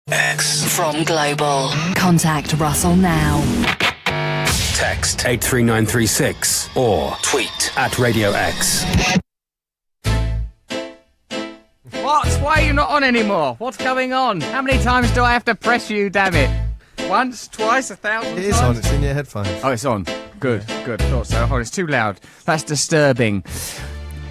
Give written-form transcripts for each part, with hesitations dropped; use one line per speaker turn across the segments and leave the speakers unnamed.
X.
From Global. Contact Russell now.
Text 83936 or tweet at Radio X.
What? Why are you not on anymore? What's going on? How many times do I have to press you, damn it? Once, twice, 1,000 times?
It is on, it's in your headphones.
Oh, it's on. Good. Thought so. Oh, it's too loud. That's disturbing.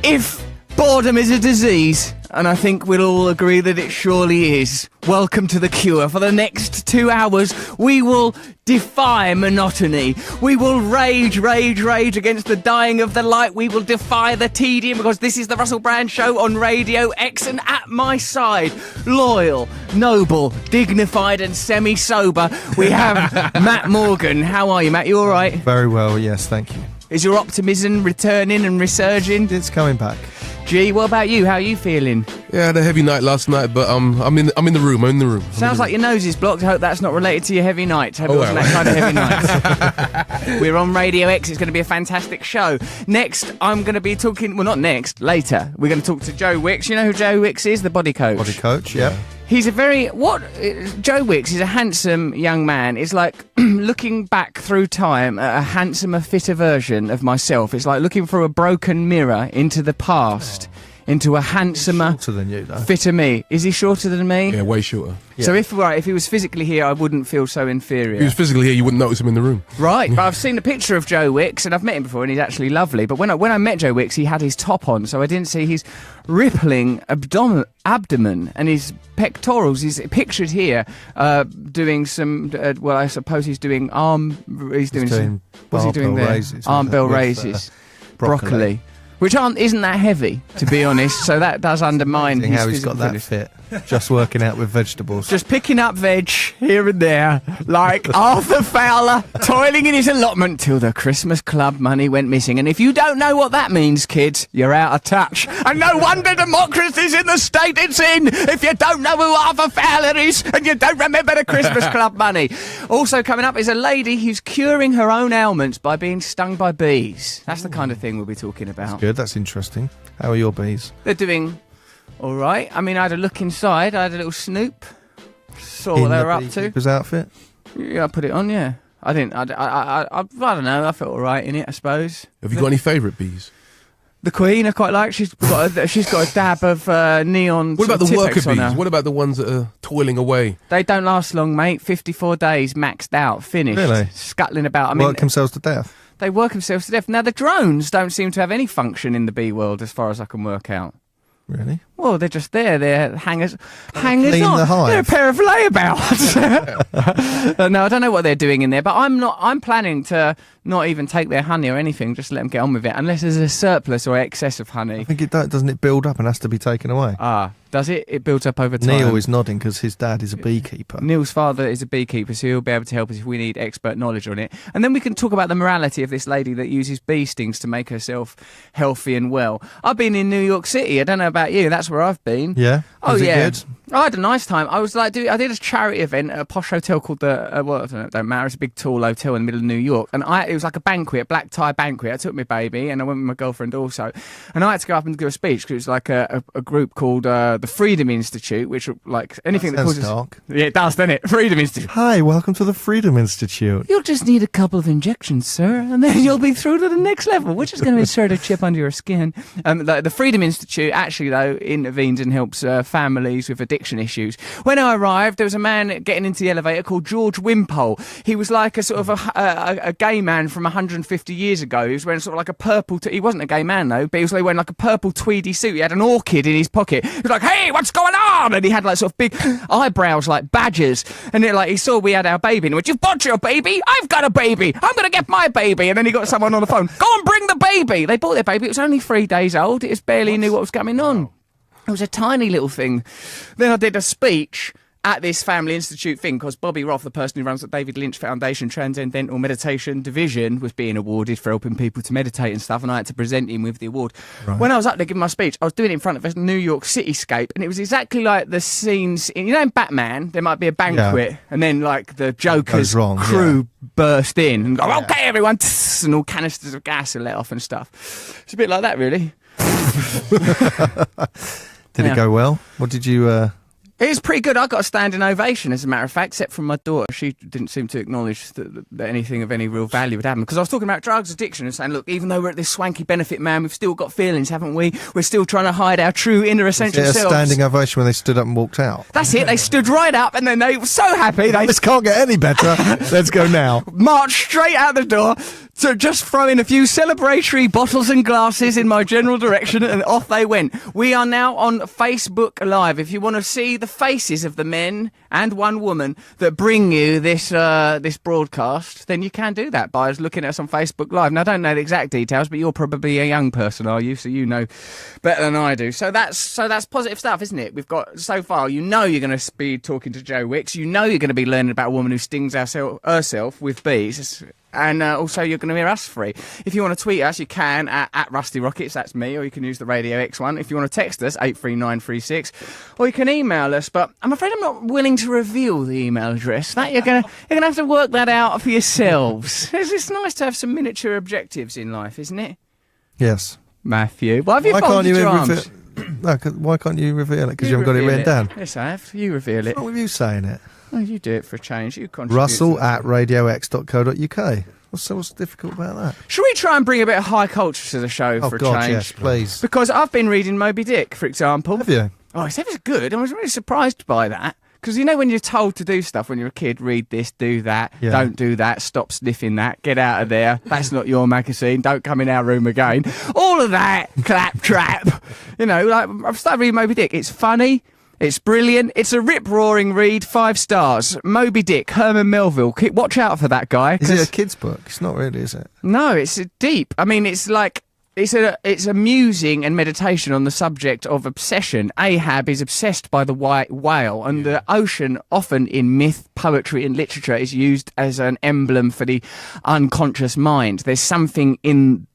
If boredom is a disease, and I think we'll all agree that it surely is, welcome to The Cure. For the next 2 hours, we will defy monotony. We will rage against the dying of the light. We will defy the tedium, because this is the Russell Brand Show on Radio X, and at my side, loyal, noble, dignified and semi-sober, we have Matt Morgan. How are you, Matt? You all right?
Very well, yes, thank you.
Is your optimism returning and resurging?
It's coming back.
G, what about you? How are you feeling?
Yeah, I had a heavy night last night, but I'm in the room.
Sounds like your nose is blocked. I hope that's not related to your heavy night. Hope it wasn't that kind of heavy night. We're on Radio X. It's going to be a fantastic show. Next, I'm going to be talking... Well, not next. Later. We're going to talk to Joe Wicks. You know who Joe Wicks is? The body coach.
Body coach, yeah.
He's a very... Joe Wicks is a handsome young man. It's like looking back through time at a handsomer, fitter version of myself. It's like looking through a broken mirror into the past, into a handsomer,
shorter than you, though.
Fitter me. Is he shorter than me?
Yeah, way shorter.
So if he was physically here, I wouldn't feel so inferior.
If he was physically here, you wouldn't notice him in the room.
Right, but I've seen a picture of Joe Wicks, and I've met him before, and he's actually lovely. But when I met Joe Wicks, he had his top on, so I didn't see his rippling abdomen and his pectorals. He's pictured here doing some. Well, I suppose he's doing What's he doing there? Arm bell raises, broccoli. Which isn't that heavy, to be honest, so that does undermine his
how he's got that fit. Just working out with vegetables.
Just picking up veg here and there, like Arthur Fowler, toiling in his allotment till the Christmas club money went missing. And if you don't know what that means, kids, you're out of touch. And no wonder democracy's in the state it's in, if you don't know who Arthur Fowler is and you don't remember the Christmas club money. Also coming up is a lady who's curing her own ailments by being stung by bees. That's the kind of thing we'll be talking about.
That's good, that's interesting. How are your bees?
They're doing all right. I mean, I had a look inside. I had a little snoop. Saw what they were up to.
His outfit?
Yeah, I put it on, yeah. I didn't... I don't know. I felt all right in it, I suppose.
Have you got any favourite bees?
The Queen, I quite like. She's got a dab of neon.
What about the worker
bees?
bees? What about the ones that are toiling away?
They don't last long, mate. 54 days, maxed out, finished.
Really?
Scuttling about. I mean,
work themselves to death?
They work themselves to death. Now, the drones don't seem to have any function in the bee world, as far as I can work out.
Really?
Well, they're just there. They're hangers
clean
on.
The hive.
They're a pair of layabouts. No, I don't know what they're doing in there, but I'm planning to not even take their honey or anything. Just let them get on with it, unless there's a surplus or excess of honey.
I think doesn't it build up and has to be taken away?
Does it? It builds up over time.
Neil is nodding because his dad is a beekeeper.
Neil's father is a beekeeper, so he'll be able to help us if we need expert knowledge on it. And then we can talk about the morality of this lady that uses bee stings to make herself healthy and well. I've been in New York City. I don't know about you. That's where I've been.
Yeah?
Was it
good?
I had a nice time. I was like, I did a charity event at a posh hotel called I don't matter. It's a big tall hotel in the middle of New York, and it was like a banquet, a black tie banquet. I took my baby, and I went with my girlfriend also, and I had to go up and give a speech because it was like a group called the Freedom Institute, which like anything that causes
dark.
Yeah, it does, doesn't it? Freedom Institute.
Hi, welcome to the Freedom Institute.
You'll just need a couple of injections, sir, and then you'll be through to the next level, which is going to insert a chip under your skin. The Freedom Institute actually, though, intervenes and helps families with addiction issues. When I arrived, there was a man getting into the elevator called George Wimpole. He was like a sort of a gay man from 150 years ago. He was wearing sort of like a purple... he wasn't a gay man, though, but he was wearing like a purple tweedy suit. He had an orchid in his pocket. He was like, hey, what's going on? And he had like sort of big eyebrows like badgers. And he saw we had our baby and he went, you've bought your baby? I've got a baby. I'm going to get my baby. And then he got someone on the phone. Go and bring the baby. They bought their baby. It was only 3 days old. It just barely knew what was going on. It was a tiny little thing. Then I did a speech at this Family Institute thing because Bobby Roth, the person who runs the David Lynch Foundation Transcendental Meditation Division, was being awarded for helping people to meditate and stuff, and I had to present him with the award. Right. When I was up there giving my speech, I was doing it in front of a New York cityscape, and it was exactly like the scenes in Batman. There might be a banquet, and then like the Joker's crew burst in and go, okay, everyone, and all canisters of gas are let off and stuff. It's a bit like that, really.
Did it go well? What did you...
It was pretty good. I got a standing ovation, as a matter of fact, except from my daughter. She didn't seem to acknowledge that anything of any real value would happen. Because I was talking about drugs addiction and saying, look, even though we're at this swanky benefit, man, we've still got feelings, haven't we? We're still trying to hide our true inner essential selves.
A standing ovation when they stood up and walked out.
That's it. They stood right up and then they were so happy.
This can't get any better. Let's go now.
Marched straight out the door to just throw in a few celebratory bottles and glasses in my general direction, and off they went. We are now on Facebook Live. If you want to see the faces of the men and one woman that bring you this this broadcast, then you can do that by looking at us on Facebook Live. Now, I don't know the exact details, but you're probably a young person, are you? So you know better than I do. So that's positive stuff, isn't it? We've got, so far, you know you're going to be talking to Joe Wicks. You know you're going to be learning about a woman who stings herself with bees. And also, you're going to hear us free. If you want to tweet us, you can at Rusty Rockets, that's me, or you can use the Radio X one. If you want to text us, 83936, or you can email us. But I'm afraid I'm not willing to reveal the email address. That you're going to have to work that out for yourselves. It's nice to have some miniature objectives in life, isn't it?
Yes.
Matthew, why have you folded your arms?
Why can't you reveal it? Because you haven't got it written down.
Yes, I have. You reveal it.
What's wrong with you saying it?
Oh, you do it for a change. You contribute.
Russell at radiox.co.uk. What's difficult about that?
Should we try and bring a bit of high culture to the show for a change?
Yes, please.
Because I've been reading Moby Dick, for example.
Have you?
Oh, it's ever good. I was really surprised by that. Because, you know, when you're told to do stuff when you're a kid, read this, do that, don't do that, stop sniffing that, get out of there, that's not your magazine, don't come in our room again. All of that, claptrap. You know, like, I've started reading Moby Dick. It's funny. It's brilliant. It's a rip-roaring read. 5 stars. Moby Dick, Herman Melville. Watch out for that guy.
Is it a kid's book? It's not really, is it?
No, it's deep. I mean, it's like... It's a musing and meditation on the subject of obsession. Ahab is obsessed by the white whale, and the ocean, often in myth, poetry and literature, is used as an emblem for the unconscious mind. There's something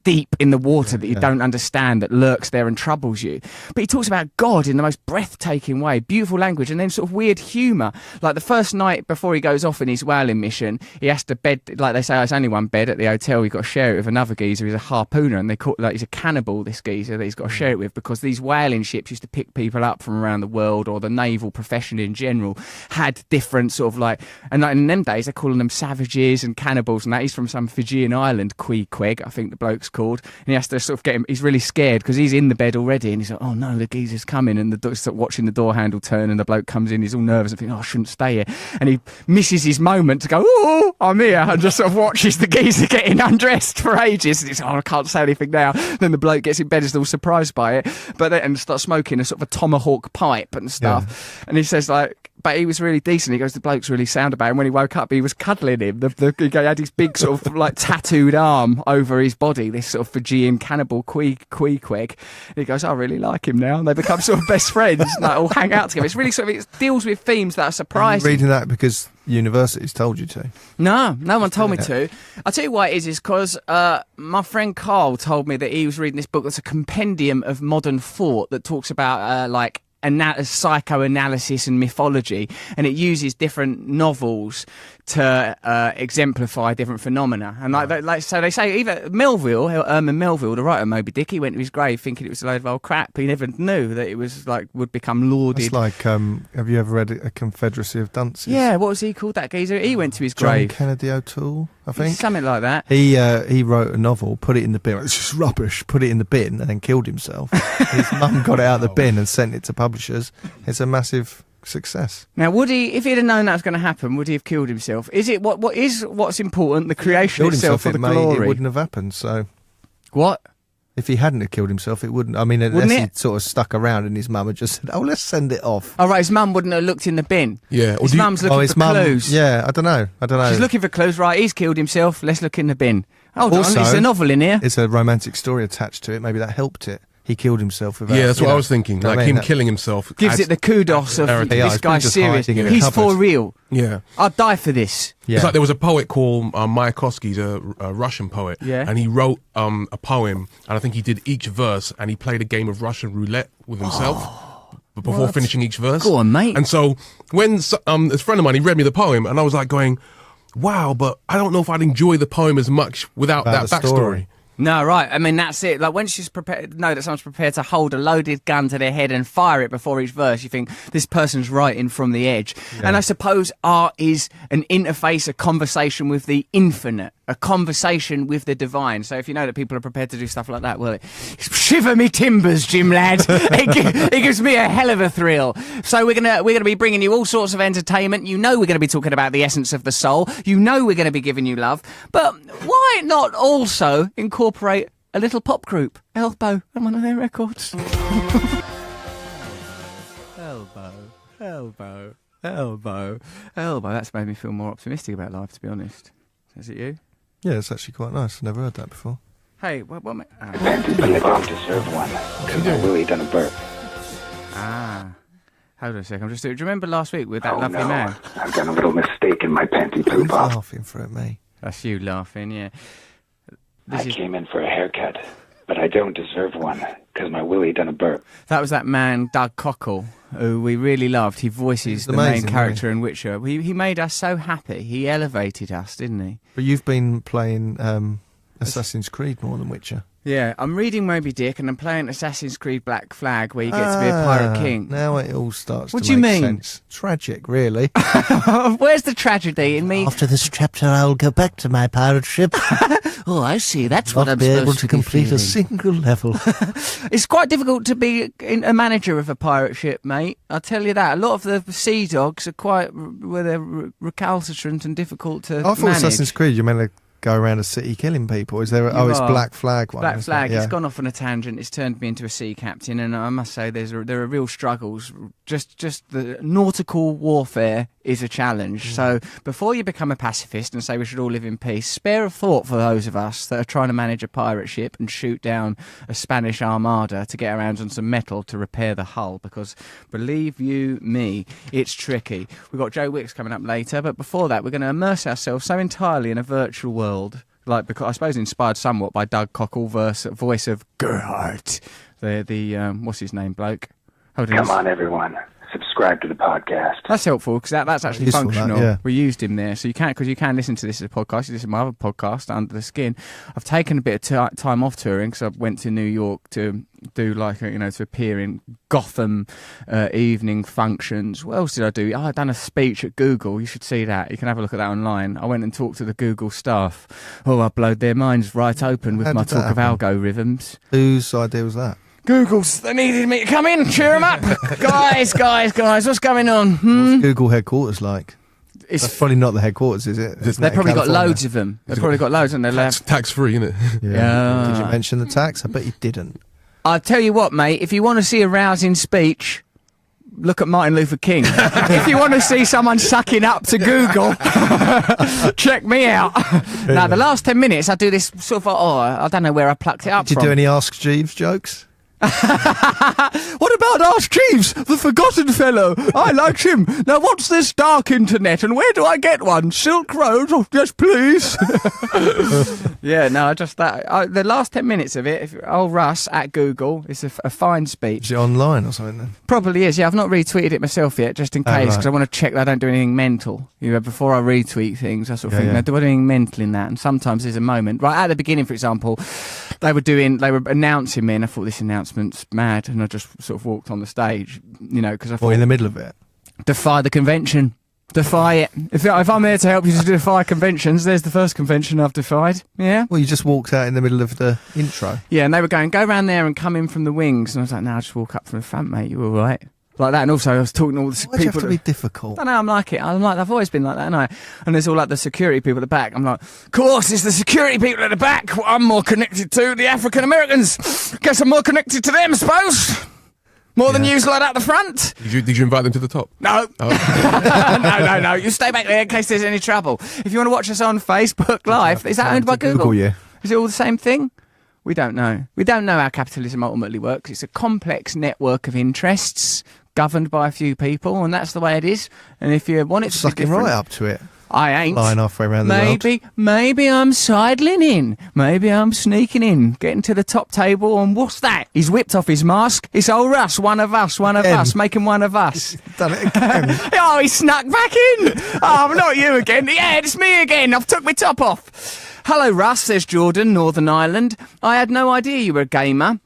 deep in the water that you don't understand that lurks there and troubles you. But he talks about God in the most breathtaking way, beautiful language, and then sort of weird humour. Like the first night before he goes off in his whaling mission, he has to bed, like they say, there's only one bed at the hotel. You've got to share it with another geezer who's a harpooner, and they call it, like, he's a cannibal, this geezer, that he's got to share it with, because these whaling ships used to pick people up from around the world, or the naval profession in general had different sort of like, and like in them days they're calling them savages and cannibals and that. He's from some Fijian island, Queequeg, I think the bloke's called, and he has to sort of get him, he's really scared because he's in the bed already, and he's like, oh no, the geezer's coming, and the sort of watching the door handle turn, and the bloke comes in, he's all nervous and thinking, oh, I shouldn't stay here, and he misses his moment to go, oh, I'm here, and just sort of watches the geezer getting undressed for ages, and he's, oh, I can't say anything now. Then the bloke gets in bed, is all surprised by it, but then and starts smoking a sort of a tomahawk pipe and stuff, and he says, like, but he was really decent. He goes, the bloke's really sound about him. When he woke up, he was cuddling him. He had his big sort of like tattooed arm over his body, this sort of Fijian cannibal Queequeg. And he goes, I really like him now. And they become sort of best friends and like, all hang out together. It's really sort of, it deals with themes that are surprising.
Are you reading that because universities told you to?
No one told me to. I'll tell you why it is because my friend Carl told me that he was reading this book that's a compendium of modern thought that talks about like psychoanalysis and mythology, and it uses different novels to exemplify different phenomena. And so they say either Melville, Herman Melville, the writer of Moby Dick, he went to his grave thinking it was a load of old crap. He never knew that it was like would become lauded.
It's like, have you ever read A Confederacy of Dunces?
Yeah, what was he called, that geezer? He went to his grave.
John Kennedy O'Toole, I think.
Something like that.
He wrote a novel, put it in the bin. It's just rubbish. Put it in the bin and then killed himself. His mum got it out of the bin and sent it to publishers. It's a massive success.
Now, would he, if he'd have known that was going to happen, would he have killed himself? Is it what's important, the creation itself or the glory?
It wouldn't have happened. So,
what?
If he hadn't have killed himself, it wouldn't. I mean, unless he sort of stuck around and his mum had just said, "Oh, let's send it off."
Oh, right, his mum wouldn't have looked in the bin.
Yeah,
his mum's looking for clues.
Yeah, I don't know.
She's looking for clues. Right, he's killed himself. Let's look in the bin. Hold
also,
on, there's a novel in here.
It's a romantic story attached to it. Maybe that helped it. He killed himself without...
Yeah, that's what I was thinking. Like him killing himself.
Gives it the kudos of this guy's serious. He's for real.
Yeah.
I'd die for this.
Yeah. It's like there was a poet called Mayakovsky's a Russian poet.
Yeah.
And he wrote a poem, and I think he did each verse, and he played a game of Russian roulette with himself. Before finishing each verse.
Go on, mate.
And so when this friend of mine, he read me the poem, and I was like going, wow, but I don't know if I'd enjoy the poem as much without that backstory.
No, right. I mean, that's it. Like, when she's prepared, know that someone's prepared to hold a loaded gun to their head and fire it before each verse, you think this person's writing from the edge. Yeah. And I suppose art is an interface, a conversation with the infinite, a conversation with the divine. So if you know that people are prepared to do stuff like that, well, shiver me timbers, Jim lad. it gives me a hell of a thrill. So we're gonna be bringing you all sorts of entertainment. You know we're going to be talking about the essence of the soul. You know we're going to be giving you love. But why not also incorporate a little pop group, Elbow, and one of their records? Elbow. That's made me feel more optimistic about life, to be honest. Is it you?
Yeah, it's actually quite nice. I've never heard that before.
Hey, what
I don't deserve one, because I really done a birth.
Hold on a second. Do you remember last week with that lovely
no.
man?
I've done a little mistake in my panty
Who's
poop.
laughing for it, me?
That's you laughing, yeah.
I came in for a haircut, but I don't deserve one, because my willy done a birth.
That was that man, Doug Cockle, who we really loved. He voices the main character in Witcher. He made us so happy. He elevated us, didn't he?
But you've been playing Assassin's Creed more than Witcher.
Yeah, I'm reading Moby Dick and I'm playing Assassin's Creed Black Flag, where you get to be a pirate king.
Now it all starts
what
to
do you
make
mean?
sense. Tragic, really.
Where's the tragedy in me?
After this chapter, I'll go back to my pirate ship.
Oh, I see. That's what I'm
be able
supposed
to
be
complete
feeling.
a single level.
It's quite difficult to be a manager of a pirate ship, mate. I'll tell you that. A lot of the sea dogs are quite they're recalcitrant and difficult to
I thought
manage.
Assassin's Creed, you're meant to go around a city killing people. Is there? It's Black Flag one.
Black Flag.
Yeah.
It's gone off on a tangent. It's turned me into a sea captain, and I must say, there are real struggles. Just the nautical warfare is a challenge. So before you become a pacifist and say we should all live in peace, spare a thought for those of us that are trying to manage a pirate ship and shoot down a Spanish armada to get our hands on some metal to repair the hull. Because believe you me, it's tricky. We've got Joe Wicks coming up later, but before that, we're going to immerse ourselves so entirely in a virtual world. Like, because I suppose inspired somewhat by Doug Cockle, voice of Gerhardt, the what's his name, bloke?
Come on, everyone. Subscribe to the podcast.
That's helpful, because that's actually
Useful,
functional.
that, yeah.
We used him there, so you can listen to this as a podcast. You listen to my other podcast, Under the Skin. I've taken a bit of time off touring, because I went to New York to do to appear in Gotham evening functions. What else did I do? I'd done a speech at Google. You should see that. You can have a look at that online. I went and talked to the Google staff. I blowed their minds right open with my talk of algorithms.
Whose idea was that?
Google's. They needed me to come in, cheer them up. guys, what's going on?
What's Google headquarters like? That's probably not the headquarters, is it?
They've probably got loads of them. They've probably got loads, and they're
tax free, isn't it?
Yeah.
Did you mention the tax? I bet you didn't.
I'll tell you what, mate, if you want to see a rousing speech, look at Martin Luther King. If you want to see someone sucking up to Google, check me out. Now, the last 10 minutes, I do this sort of, I don't know where I plucked it up
Did you
from.
do any Ask Jeeves jokes?
What about Ask Jeeves, the forgotten fellow? I liked him. Now, what's this dark internet, and where do I get one? Silk Road? Oh, yes, please. Yeah, no, just that. The last 10 minutes of it, old Russ at Google, it's a fine speech.
Is it online or something then?
Probably is, yeah. I've not retweeted it myself yet, just in case, because I want to check that I don't do anything mental. Before I retweet things, I sort of think, no, do I do anything mental in that? And sometimes there's a moment. Right at the beginning, for example, they were announcing me, and I thought, this announcement's mad, and I just sort of walked on the stage, because I thought...
Or in the middle of it?
Defy the convention. Defy it. If I'm there to help you to defy conventions, there's the first convention I've defied. Yeah?
Well, you just walked out in the middle of the intro.
Yeah, and they were going, go round there and come in from the wings. And I was like, no, I'll just walk up from the front, mate. You all right? Like that. And also I was talking to all the
Why
people...
do you have to be difficult?
I don't know, I'm like it. I've always been like that, haven't I? And there's all like the security people at the back. I'm like, of course, it's the security people at the back I'm more connected to, the African Americans. Guess I'm more connected to them, I suppose. More than yous like at the front.
Did you invite them to the top?
No. Oh. No. You stay back there in case there's any trouble. If you want to watch us on Facebook Live, is that owned by Google?
Yeah.
Is it all the same thing? We don't know. We don't know how capitalism ultimately works. It's a complex network of interests governed by a few people, and that's the way it is. And if you want it to be
Sucking
different,
right up to it.
I ain't.
Lying halfway around the world.
Maybe I'm sidling in. Maybe I'm sneaking in, getting to the top table, and what's that? He's whipped off his mask. It's old Russ, one of us, making one of us.
Done it again.
Oh, he snuck back in. Oh, not you again. Yeah, it's me again. I've took my top off. Hello, Russ, says Jordan, Northern Ireland. I had no idea you were a gamer.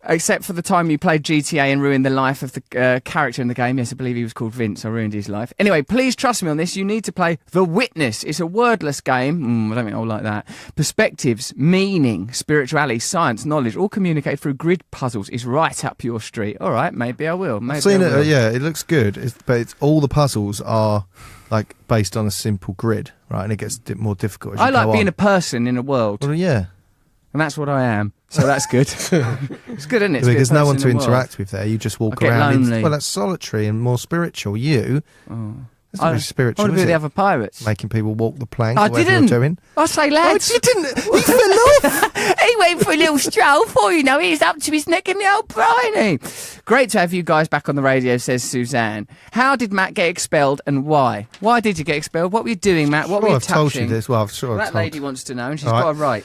Except for the time you played GTA and ruined the life of the character in the game. Yes, I believe he was called Vince. I ruined his life. Anyway, please trust me on this. You need to play The Witness. It's a wordless game. I don't think I'll like that. Perspectives, meaning, spirituality, science, knowledge, all communicated through grid puzzles is right up your street. All right, maybe I will. Maybe
I've seen
I will.
it. Yeah, it looks good. But all the puzzles are like based on a simple grid, right? And it gets more difficult as you
I like
go
being
on.
a person in a world.
Well, yeah.
And that's what I am. So that's good. It's good, isn't it?
Because no one to interact with there. You just walk
I get
around.
lonely.
Well, that's solitary and more spiritual. You, it's not very spiritual,
I want to
is
be the
it?
other pirates.
Making people walk the plank.
I
or whatever
didn't.
You're doing.
I say, lads.
Oh, you didn't. He fell off.
He went for a little stroll for you know. He's up to his neck in the old briny. Great to have you guys back on the radio, says Suzanne. How did Matt get expelled and why? Why did you get expelled? What were you doing, Matt? What were you
I've told
touching?
you this. Well, I'm sure
That
I've told.
lady wants to know, and she's
All right.
got a right.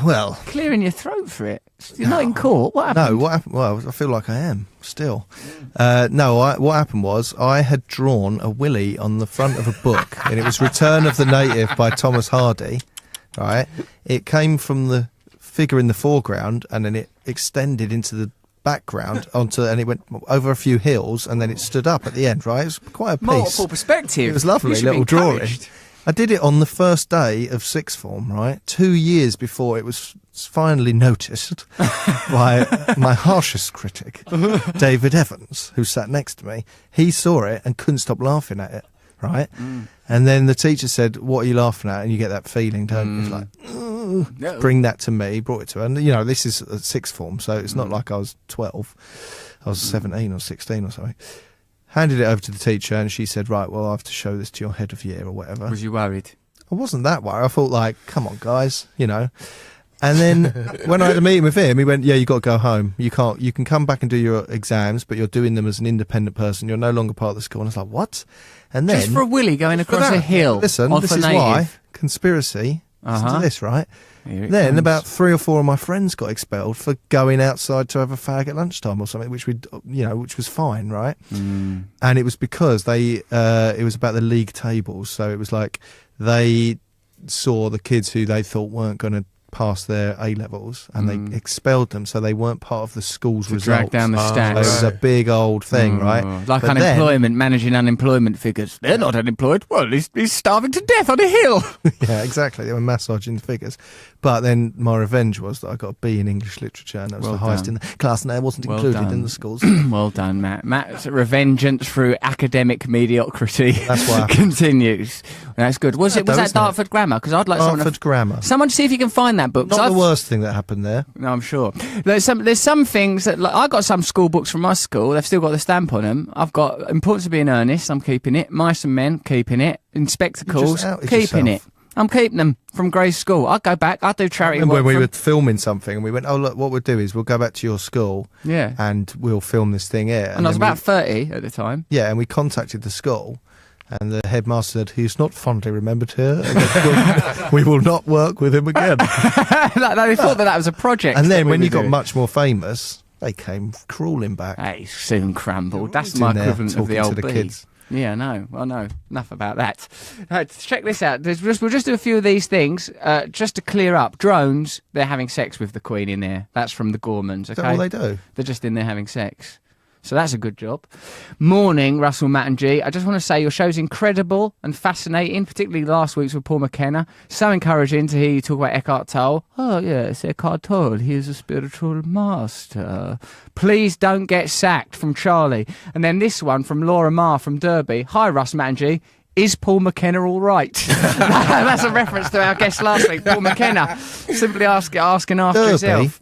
Well,
Clearing your throat for it. You're not in court. What happened?
no, what happened? Well, I feel like I am still. No, what happened was I had drawn a willy on the front of a book, and it was Return of the Native by Thomas Hardy. Right, it came from the figure in the foreground, and then it extended into the background and it went over a few hills, and then it stood up at the end. Right, it was quite a piece.
Multiple perspective.
It was lovely,
You should be
little drawing.
encouraged.
I did it on the first day of sixth form, right? 2 years before it was finally noticed by my harshest critic, David Evans, who sat next to me. He saw it and couldn't stop laughing at it, right? And then the teacher said, "What are you laughing at?" And you get that feeling, don't you? It's like, "Ooh."
No.
Bring that to me, brought it to her. And, you know, this is a sixth form, so it's not like I was 12. I was 17 or 16 or something. Handed it over to the teacher, and she said, "Right, well, I have to show this to your head of year or whatever."
Was you worried?
I wasn't that worried. I thought, like, come on, guys, you know. And then when I had a meeting with him, he went, "Yeah, you got to go home. You can't. You can come back and do your exams, but you're doing them as an independent person. You're no longer part of the school." And I was like, "What?" And then
Just for a willy going across
that,
a hill.
listen,
off
this
a
is
native.
why conspiracy. Listen to this, right?
Here it
Then
comes.
about 3 or 4 of my friends got expelled for going outside to have a fag at lunchtime or something, which which was fine, right? And it was because it was about the league tables, so it was like they saw the kids who they thought weren't going to pass their A levels, and they expelled them, so they weren't part of the school's
to
results.
drag down the
So
stats.
it was a big old thing, right?
Like
But then-
unemployment, managing unemployment figures. They're not unemployed. Well, he's starving to death on a hill.
Yeah, exactly. They were massaging the figures. But then my revenge was that I got a B in English literature, and that was
Well
the highest
done.
in the class, and I wasn't
Well
included
done.
in the schools.
Well done, Matt. Matt's revengeance through academic mediocrity
That's what happened.
continues. That's good. Was
Yeah,
it? Was
though,
that
isn't it?
Dartford Grammar? Because I'd like
Dartford Grammar.
someone to see if you can find that book. 'cause
Not the
I've-
worst thing that happened there.
No, I'm sure. There's some things that like, I got some school books from my school. They've still got the stamp on them. I've got Importance of Being Earnest. I'm keeping it. Mice and Men, keeping it. Inspector
You just
Calls,
outed
keeping
yourself.
it. I'm keeping them from Gray's school. I'd go back. I'd do charity
And
work.
when we
from-
were filming something, and we went, "Oh look, what we'll do is we'll go back to your school,
Yeah.
and we'll film this thing here."
And I was
then
about 30 at the time.
and we contacted the school, and the headmaster said he's not fondly remembered here. And we will not work with him again.
They thought that was a project.
And
that
then
we
when
were
you got
doing.
much more famous, they came crawling back.
Hey, soon crumbled. That's
always
my
in there
equivalent of the
talking
old
to the
bee.
kids.
Yeah, no. Well, no. Enough about that. Right, check this out. We'll just do a few of these things just to clear up. Drones, they're having sex with the Queen in there. That's from the Gormans, okay?
Is that all they do?
They're just in there having sex. So that's a good job. Morning, Russell, Matt and G. I just want to say your show's incredible and fascinating, particularly last week's with Paul McKenna. So encouraging to hear you talk about Eckhart Tolle. Oh, yes, Eckhart Tolle. He is a spiritual master. Please don't get sacked, from Charlie. And then this one from Laura Marr from Derby. Hi, Russ, Matt and G. Is Paul McKenna all right? That's a reference to our guest last week, Paul McKenna. Simply asking after
Derby?
himself.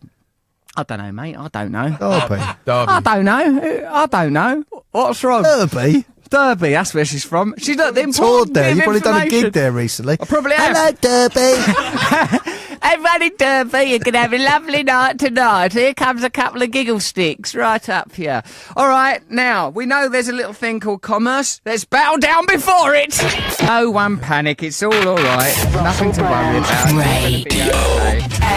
I don't know, mate. I don't know.
Derby.
I don't know. I don't know. What's wrong?
Derby?
Derby, that's where she's from. She's not the
Toured
important
there.
bit
You've
of
probably done a
information.
gig there recently.
I probably have.
Hello, Derby.
Everybody Derby, you can have a lovely night tonight. Here comes a couple of giggle sticks right up here.
All right, now, we know there's a little thing called commerce. Let's bow down before it. No one panic. It's all right. Nothing to worry about.
Radio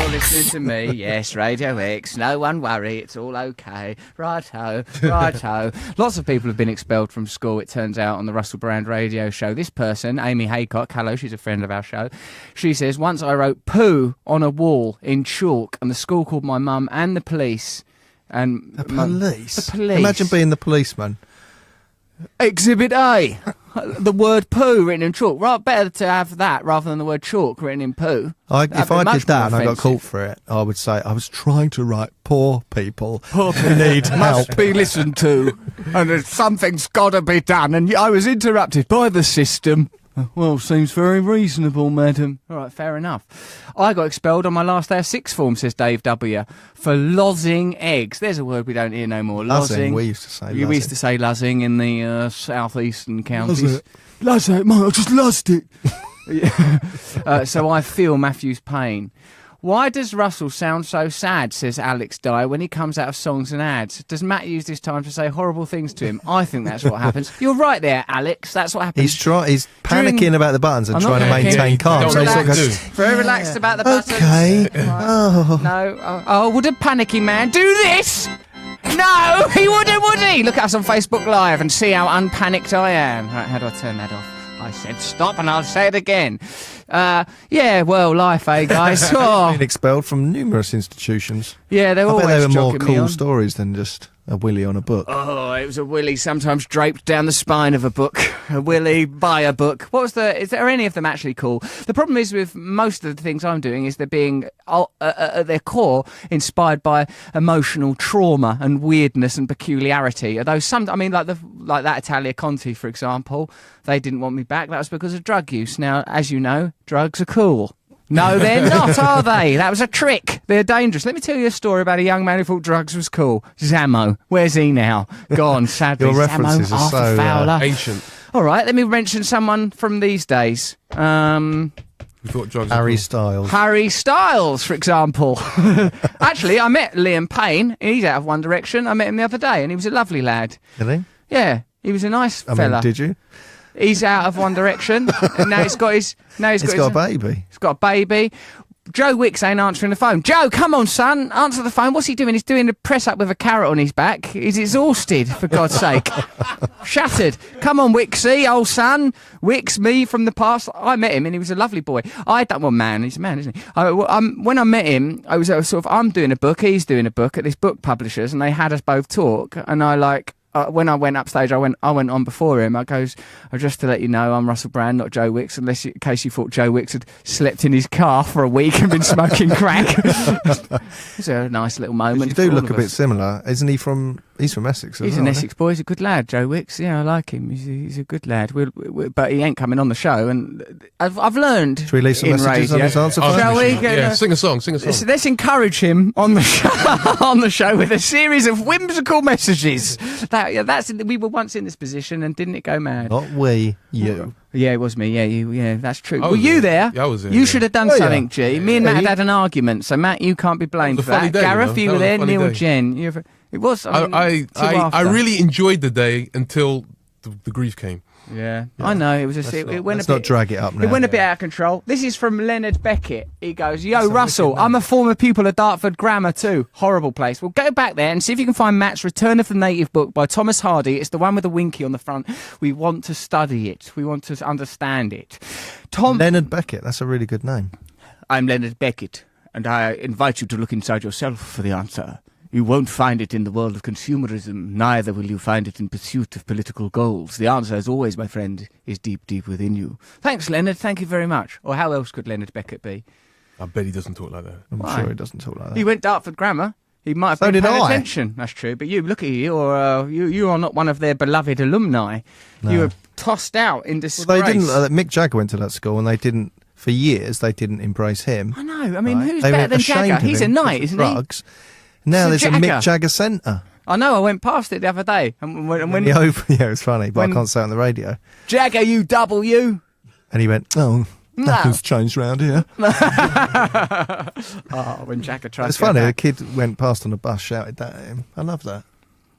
You're listening to me. Yes, Radio X. No one worry. It's all okay. Righto. Lots of people have been expelled from school, it turns out, on the Russell Brand radio show. This person, Amy Haycock, hello, she's a friend of our show. She says, once I wrote poo on a wall in chalk and the school called my mum and the police. And
The police?
The police.
Imagine being the policeman.
Exhibit A. The word poo written in chalk. Right, better to have that rather than the word chalk written in poo.
If I did that and I got caught for it, I would say I was trying to write poor people who need help.
Must be listened to, and something's got to be done. And I was interrupted by the system. Well, seems very reasonable, madam. All right, fair enough. I got expelled on my last day of sixth form, says Dave W., for lozzing eggs. There's a word we don't hear no more.
Lozzing. We used to say
We used to say lozzing in the southeastern counties.
Lozz it, mate, I just lost it.
So I feel Matthew's pain. Why does Russell sound so sad, says Alex Dye, when he comes out of songs and ads? Does Matt use this time to say horrible things to him? I think that's what happens. You're right there, Alex. That's what happens.
He's panicking about the buttons and trying to maintain calm.
So
Very relaxed about the buttons.
Okay.
No. Would a panicky man do this? No, he wouldn't, would he? Look at us on Facebook Live and see how unpanicked I am. Right, how do I turn that off? I said stop and I'll say it again. Life, eh, guys?
Been expelled from numerous institutions.
Yeah, they're
I bet
always
they were more
jogging me
cool
on.
stories than just a willy on a book.
Oh, it was a willy sometimes draped down the spine of a book. A willy by a book. Is there any of them actually cool? The problem is with most of the things I'm doing is they're being, at their core, inspired by emotional trauma and weirdness and peculiarity. Although like that Italia Conti, for example, they didn't want me back. That was because of drug use. Now, as you know, drugs are cool. No, they're not, are they? That was a trick. They're dangerous. Let me tell you a story about a young man who thought drugs was cool. Zammo. Where's he now? Gone, sadly.
Your references
Zammo,
are
Arthur
so
Fowler.
Ancient.
All right, let me mention someone from these days.
We thought drugs were
Harry
cool.
Styles.
Harry Styles, for example. Actually, I met Liam Payne. He's out of One Direction. I met him the other day, and he was a lovely lad.
Really?
Yeah, he was a nice
I
fella.
mean, did you?
He's out of One Direction, and now he's got his.
He's got a baby.
He's got a baby. Joe Wicks ain't answering the phone. Joe, come on, son, answer the phone. What's he doing? He's doing a press up with a carrot on his back. He's exhausted, for God's sake. Shattered. Come on, Wicksy, old son. Wicks, me from the past. I met him and he was a lovely boy. He's a man, isn't he? When I met him, I was I'm doing a book, he's doing a book at this book publishers, and they had us both talk, and when I went upstage, I went on before him. I goes, just to let you know, I'm Russell Brand, not Joe Wicks, in case you thought Joe Wicks had slept in his car for a week and been smoking crack. It's a nice little moment.
You do look a bit similar. Isn't he from... He's from Essex,
He's an Essex boy. He's a good lad, Joe Wicks. Yeah, I like him. He's a good lad. But he ain't coming on the show. And I've learned.
Should we leave some
in
messages
radio.
on his answer phone?
Shall we?
Yeah, sing a song.
Let's encourage him on the show, with a series of whimsical messages. We were once in this position, and didn't it go mad?
Not we, you.
Yeah, it was me. Yeah, you. Yeah, that's true.
I
Were
was
you
there.
there?
Yeah, I was there,
You
yeah.
should have done
Oh,
something,
yeah.
G. Me and Matt
He-
had an argument, so Matt, you can't be blamed
That
for
was a funny
that.
day,
Gareth,
you
you
know.
were
That
there.
was a funny
Neil,
day.
Jen. It was.
I
after.
really enjoyed the day until the grief came.
Yeah, I know. It was it went
Let's
a bit.
not drag it up now.
It went a bit out of control. This is from Leonard Beckett. He goes, "Yo, Russell, I'm a former pupil of Dartford Grammar too. Horrible place. Well, go back there and see if you can find Matt's Return of the Native book by Thomas Hardy. It's the one with the winky on the front. We want to study it. We want to understand it."
Leonard Beckett, that's a really good name.
I'm Leonard Beckett, and I invite you to look inside yourself for the answer. You won't find it in the world of consumerism, neither will you find it in pursuit of political goals. The answer, as always, my friend, is deep, deep within you. Thanks, Leonard. Thank you very much. Or how else could Leonard Beckett be?
I bet he doesn't talk like that.
I'm
Why?
sure he doesn't talk like that.
He went Dartford Grammar. He might have
So
been
did
paying
I.
attention. That's true. But you, look at you. You are not one of their beloved alumni.
No.
You were tossed out in
Well,
disgrace.
they didn't. Mick Jagger went to that school, and they didn't. For years, they didn't embrace him.
I know. I mean,
right?
who's
They
better
were
than
ashamed
Jagger?
of
He's a
him
knight,
for
isn't
drugs. Now
It's
there's
a
a Mick
Jagger.
Jagger Centre.
he? I know. I went past it the other day. And when
Yeah, it was funny, but
when-
I can't say it on the radio.
Jagger, you double you.
And he went, "Oh, Nothing's changed round here.
When Jack tried
It's
to go
funny, a
back.
kid went past on a bus, shouted that at him. I love that.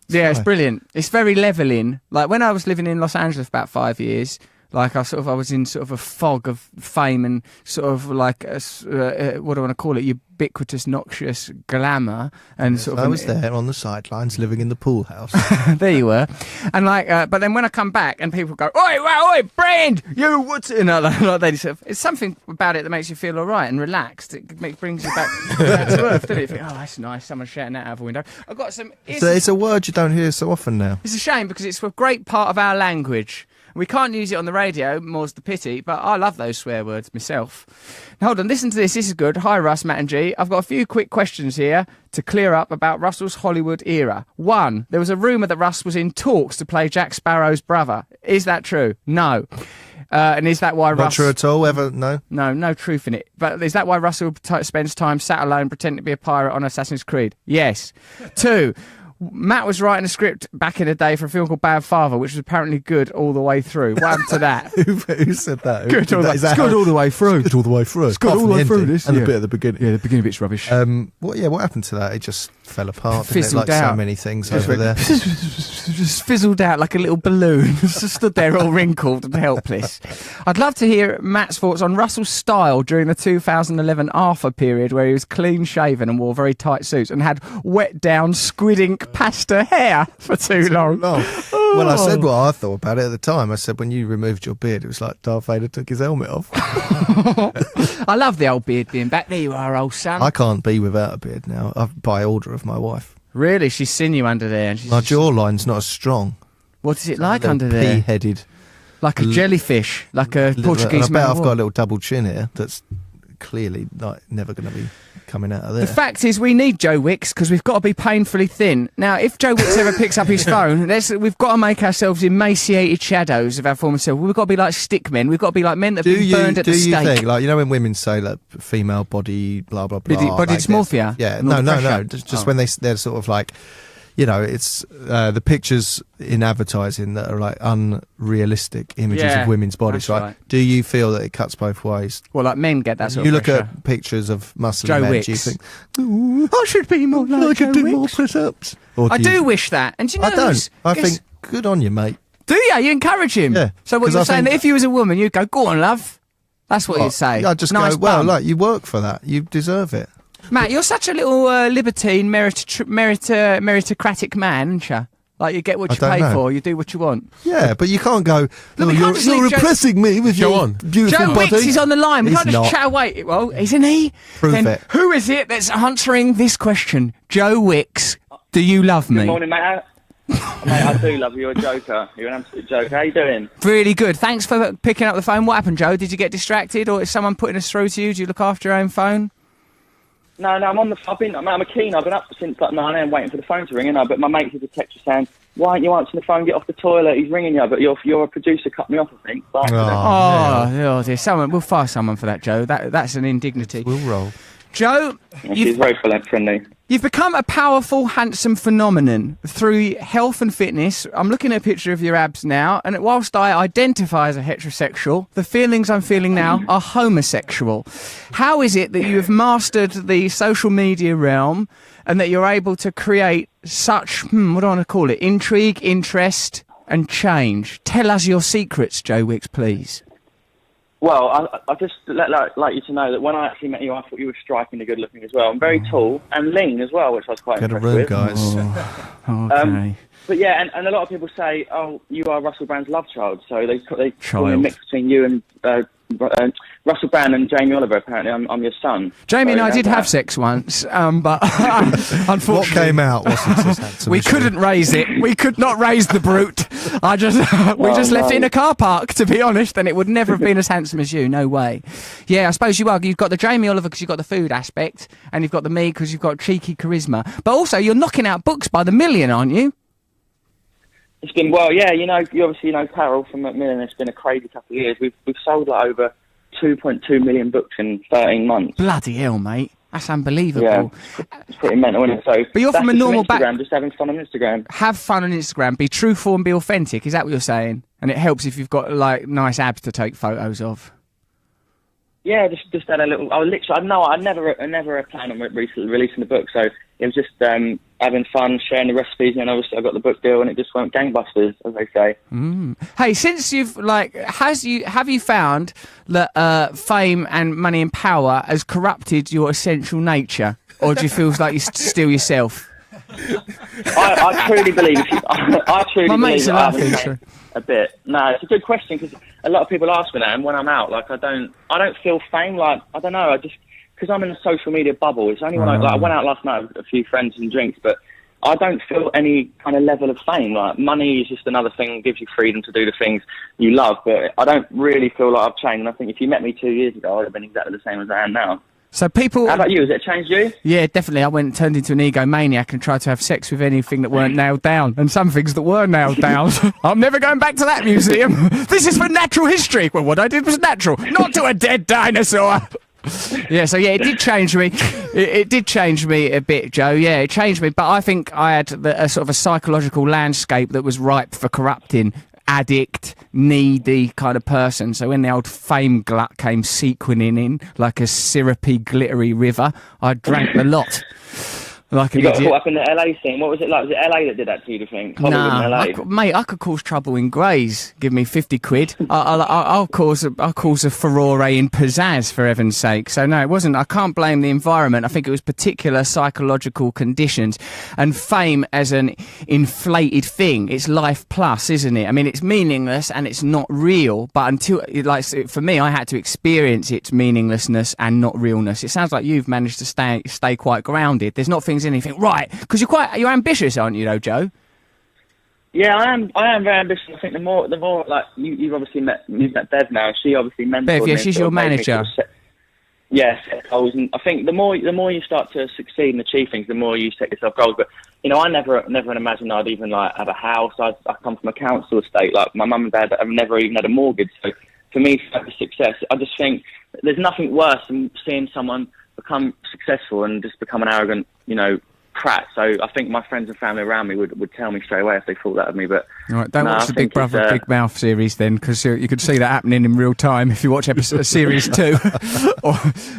Yeah, it's
nice.
brilliant. It's very leveling. Like when I was living in Los Angeles for about 5 years, like I was in sort of a fog of fame and sort of like what do I want to call it? Ubiquitous, noxious glamour and sort of.
I was there on the sidelines, living in the pool house.
There you were, and like, but then when I come back and people go, oi, Brand, you what's it? Like they sort of, it's something about it that makes you feel all right and relaxed. It brings you back to earth, doesn't it? You think, oh, that's nice. Someone's shouting that out of a window. I've got some.
It's a word you don't hear so often now.
It's a shame because it's a great part of our language. We can't use it on the radio, more's the pity, but I love those swear words myself. Now, hold on, listen to this. This is good. Hi, Russ, Matt and G. I've got a few quick questions here to clear up about Russell's Hollywood era. 1, there was a rumour that Russ was in talks to play Jack Sparrow's brother. Is that true? No. And is that why
Not
Russ...
true at all, ever, no?
No truth in it. But is that why Russell spends time sat alone pretending to be a pirate on Assassin's Creed? Yes. 2, Matt was writing a script back in the day for a film called Bad Father, which was apparently good all the way through. What happened to that?
Who said that?
Good all the way through.
Good all the way through.
It's good all the way through this.
And
Yeah.
a bit at the beginning.
Yeah, the beginning bit's rubbish.
What happened to that? It just fell apart, didn't it?
Fizzled
Like so
out.
many things over there.
Just fizzled out like a little balloon. Just stood there all wrinkled and helpless. I'd love to hear Matt's thoughts on Russell's style during the 2011 Arthur period where he was clean shaven and wore very tight suits and had wet down squid ink pasta hair for too long.
Well, I said what I thought about it at the time. I said when you removed your beard, it was like Darth Vader took his helmet off.
I love the old beard being back. There you are, old son.
I can't be without a beard now, by order of my wife.
Really? She's seen you under there. And she's
My jawline's not as strong.
What is it like
Little
under there?
pea-headed.
Like a jellyfish, like a Portuguese
I
man.
bet
of
I've
war.
got a little double chin here that's clearly like never going to be coming out of there.
The fact is, we need Joe Wicks because we've got to be painfully thin. Now, if Joe Wicks ever picks up his phone, we've got to make ourselves emaciated shadows of our former self. We've got to be like stick men. We've got to be like men that have been burned at the stake.
Do you think, like, you know when women say that female body, blah, blah, blah.
Body
like
dysmorphia?
Yeah,
And all
no,
the
no.
pressure?
Just when they're sort of like, you know, it's the pictures in advertising that are like unrealistic images
Yeah,
of women's bodies,
that's
right?
right.
Do you feel that it cuts both ways?
Well, like men get that sort
You
of
look
pressure.
at pictures of muscly
Joe
men,
Wicks.
do you think,
I should be more like
I
Joe
could do more
Wicks.
press-ups? Or
I
you-
do wish that. And do you know
I don't.
who's-
I
guess-
think, good on you, mate.
Do you? You encourage him?
Yeah,
So what
'cause
you're
I
saying,
think-
that if you was a woman, you'd go, go on, love. That's what you'd say.
I just
Nice
go, well,
bum.
like, you work for that. You deserve it.
Matt, you're such a little libertine, meritocratic man, aren't you? Like, you get what
I
you
don't
pay
know.
for, you do what you want.
Yeah, but you can't go,
No,
"Oh,
we can't just leave Joe-
repressing me with
Go
your
on.
beautiful
Joe
body."
Wicks is on the line. We
He's
can't just
not.
chat away. Well, isn't he?
Prove
then
it.
Who is it that's answering this question? Joe Wicks, do you love me?
Good morning, mate. Mate, I do love you. You're a joker. You're an absolute joker. How you doing?
Really good. Thanks for picking up the phone. What happened, Joe? Did you get distracted, or is someone putting us through to you? Do you look after your own phone?
No, I'm on the. I'm a keen. I've been up since like 9 a.m. waiting for the phone to ring, but my mate has a text saying, "Why aren't you answering the phone? Get off the toilet. He's ringing you." But you're a producer. Cut me off, I think. But,
Oh dear. We'll fire someone for that, Joe. That's an indignity.
We'll roll.
Joe,
she's very friendly.
you've become a powerful, handsome phenomenon through health and fitness. I'm looking at a picture of your abs now, and whilst I identify as a heterosexual, the feelings I'm feeling now are homosexual. How is it that you have mastered the social media realm and that you're able to create such, what do I want to call it, intrigue, interest and change? Tell us your secrets, Joe Wicks, please.
Well, I just like you to know that when I actually met you, I thought you were strikingly good looking as well. I'm very tall and lean as well, which I was quite
Get a
impressed
room,
with.
guys.
Okay.
But yeah, and a lot of people say, "Oh, you are Russell Brand's love child." So they call me a
Child.
mix between you and Russell Brand and Jamie Oliver. Apparently, I'm your son.
Jamie and
So
I did
that's
have
that.
sex once, but
What
unfortunately...
came out wasn't as handsome
We
as you.
couldn't raise it. We could not raise the brute. We just left it in a car park, to be honest, and it would never have been as handsome as you. No way. Yeah, I suppose you are. You've got the Jamie Oliver because you've got the food aspect, and you've got the me because you've got cheeky charisma. But also, you're knocking out books by the million, aren't you?
It's been, well, yeah, you obviously know Carol from Macmillan. It's been a crazy couple of years. We've sold like over 2.2 million books in 13 months.
Bloody hell, mate. That's unbelievable.
Yeah, it's pretty mental, isn't it? So
But you're
that's
from a
just
normal
Instagram, just having fun on Instagram.
Have fun on Instagram. Be truthful and be authentic. Is that what you're saying? And it helps if you've got, like, nice abs to take photos of.
Yeah, just had a little. I never planned on releasing the book, so it was just having fun, sharing the recipes, and obviously I got the book deal, and it just went gangbusters, as they say.
Hey, since you've have you found that fame and money and power has corrupted your essential nature, or do you feel like you're still yourself?
I truly believe. I truly
My
believe
mates are
that I
laughing.
haven't changed a bit. No, it's a good question because a lot of people ask me that, and when I'm out, like I don't feel fame. Like I don't know, I just because I'm in a social media bubble. It's only when I went out last night with a few friends and drinks, but I don't feel any kind of level of fame. Like money is just another thing that gives you freedom to do the things you love, but I don't really feel like I've changed. And I think if you met me 2 years ago, I'd have been exactly the same as I am now.
So people...
How about you? Has it changed you?
Yeah, definitely. I turned into an egomaniac and tried to have sex with anything that weren't nailed down, and some things that were nailed down. I'm never going back to that museum. This is for natural history. Well, what I did was natural, not to a dead dinosaur. It did change me. It did change me a bit, Joe. Yeah, it changed me. But I think I had a sort of a psychological landscape that was ripe for corrupting. Addict, needy kind of person. So when the old fame glut came sequining in like a syrupy, glittery river, I drank the lot. Like
you got caught up in the LA scene. What was it like? Was it LA that did that to you, do you think?
Mate, I could cause trouble in Grays. Give me 50 quid. I'll cause a furore in pizzazz, for heaven's sake. So no, it wasn't. I can't blame the environment. I think it was particular psychological conditions and fame as an inflated thing. It's life plus, isn't it? I mean, it's meaningless and it's not real. But for me, I had to experience its meaninglessness and not realness. It sounds like you've managed to stay quite grounded. There's not things anything right because you're ambitious, aren't you, though, Joe?
Yeah, I am very ambitious. I think the more like you've obviously met Bev now. She obviously mentored
Bev, yeah,
me,
she's your manager.
Set goals, and I think the more you start to succeed and achieve things, the more you set yourself goals. But I never imagined I'd even like have a house. I come from a council estate. Like my mum and dad have never even had a mortgage. So for me, for success, I just think there's nothing worse than seeing someone become successful and just become an arrogant, prat. So I think my friends and family around me would tell me straight away if they thought that of me. But
all right, don't watch the Big Brother Big Mouth series then, because you could see that happening in real time if you watch series 2.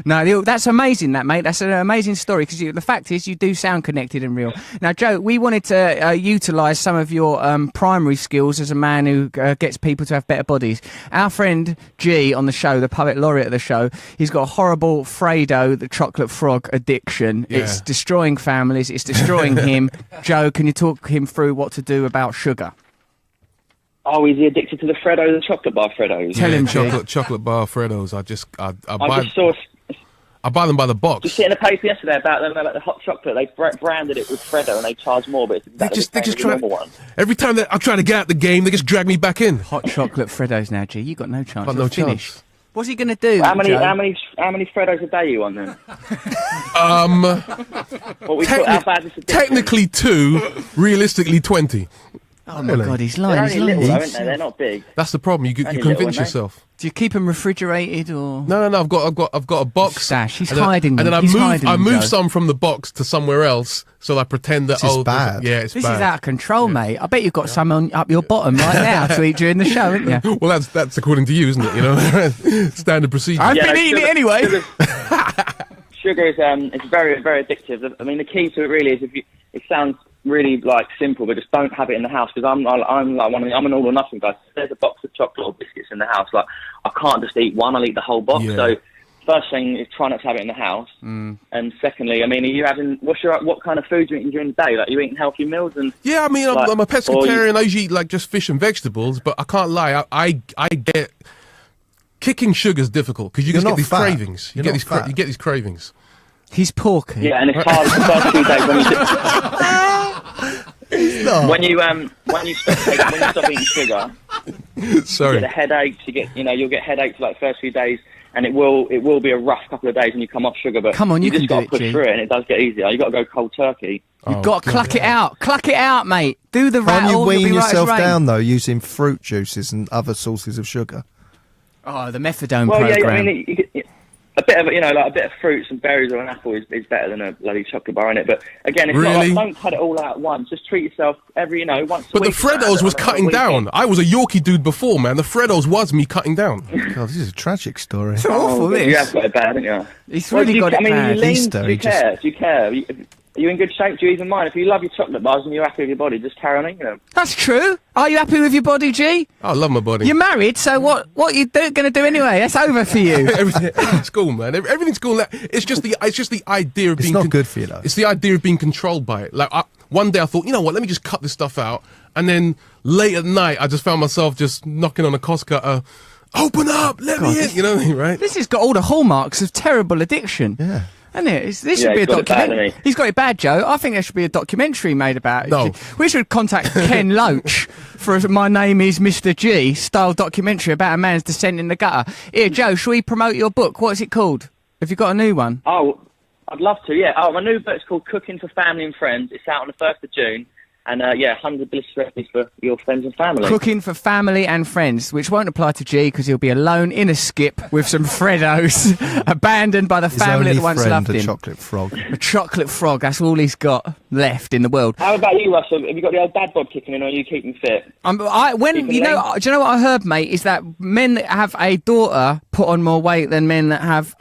That's amazing, that mate. That's an amazing story because the fact is you do sound connected and real. Now, Joe, we wanted to utilise some of your primary skills as a man who gets people to have better bodies. Our friend G on the show, the poet laureate of the show, he's got a horrible Fredo, the chocolate frog addiction. Yeah. It's destroying families. It's destroying him. Joe, can you talk him through what to do about sugar?
Oh, is he addicted to the Freddos, the chocolate bar Freddos?
Tell him,
chocolate bar Freddos. I buy them by the box.
You see in the paper yesterday about the hot chocolate. They branded it with Freddo and they charge more, but it's they just try.
Every time that I try to get out the game, they just drag me back in.
Hot chocolate Freddos now, G. You got no chance.
Got no chance.
What's he going to do?
How many Freddos a day are you on then?
Technically 2, realistically 20.
Oh my God, he's lying.
They're only little, though, aren't they? They're not big.
That's the problem. You convince yourself.
Do you keep them refrigerated or?
No. I've got a box.
Stash. He's hiding them.
And then I move some from the box to somewhere else, so I pretend that
it's bad.
Yeah, it's bad.
This is out of control, mate. I bet you've got some up your bottom right now to eat during the show, haven't you?
Well, that's according to you, isn't it? Standard procedure.
I've been eating it anyway.
Sugar is it's very, very addictive. I mean, the key to it really is it sounds really like simple, but just don't have it in the house because I'm an all or nothing guy. If there's a box of chocolate or biscuits in the house, like I can't just eat one. I'll eat the whole box. Yeah. So first thing is try not to have it in the house, and secondly, I mean, are you having what kind of food are you eating during the day? Like, are you eating healthy meals? And
yeah, I mean, I'm a pescatarian. I usually eat like just fish and vegetables, but I can't lie, I get kicking sugar's difficult because you just get these cravings. You get these cravings.
He's porky.
Yeah, and it's hard the first few days when you do. When you stop eating sugar,
sorry,
you get headaches. You'll get headaches like the first few days, and it will be a rough couple of days when you come off sugar. But
come on, you
just got to push
G.
through it, and it does get easier. You got to go cold turkey.
You've got to cluck it out, mate. Do the rattle.
Can't you wean yourself
right
down though using fruit juices and other sources of sugar?
Oh, the methadone
program.
Yeah,
I mean, a bit bit of, like a bit of fruits and berries or an apple is better than a bloody chocolate bar, innit? But again, it's not like, don't cut it all out at once. Just treat yourself every, once a week.
But the Freddos was cutting down. I was a Yorkie dude before, man. The Freddos was me cutting down.
God, this is a tragic story.
It's awful, this.
You have got it bad, haven't you?
He's really got it bad.
Do you care? Do you care? Are you in good shape? Do you even mind? If you love your chocolate bars and you're happy with your body, just carry on eating them.
That's true. Are you happy with your body, G?
I love my body.
You're married, so what are you going to do anyway? That's over for you.
Everything's cool, man. Everything's cool. It's just the idea of being...
It's not good for you, though.
It's the idea of being controlled by it. Like, one day I thought, you know what, let me just cut this stuff out. And then late at night, I just found myself just knocking on a cost cutter. Open up, let me in. You know what I mean, right?
This has got all the hallmarks of terrible addiction.
Yeah.
Isn't it? This should be a documentary. He's got it bad, Joe. I think there should be a documentary made about it.
No.
We should contact Ken Loach for a My Name is Mr. G style documentary about a man's descent in the gutter. Here, Joe, shall we promote your book? What is it called? Have you got a new one?
Oh, I'd love to, yeah. Oh, my new book's called Cooking for Family and Friends. It's out on the 1st of June. And, 100 delicious recipes for your friends and family.
Cooking for family and friends, which won't apply to G because he'll be alone in a skip with some Freddos, abandoned by the family that once loved him.
A chocolate frog.
A chocolate frog, that's all he's got left in the world.
How about you, Russell? Have you got the old dad bod kicking in, or are you keeping fit?
Do you know what I heard, mate, is that men that have a daughter put on more weight than men that have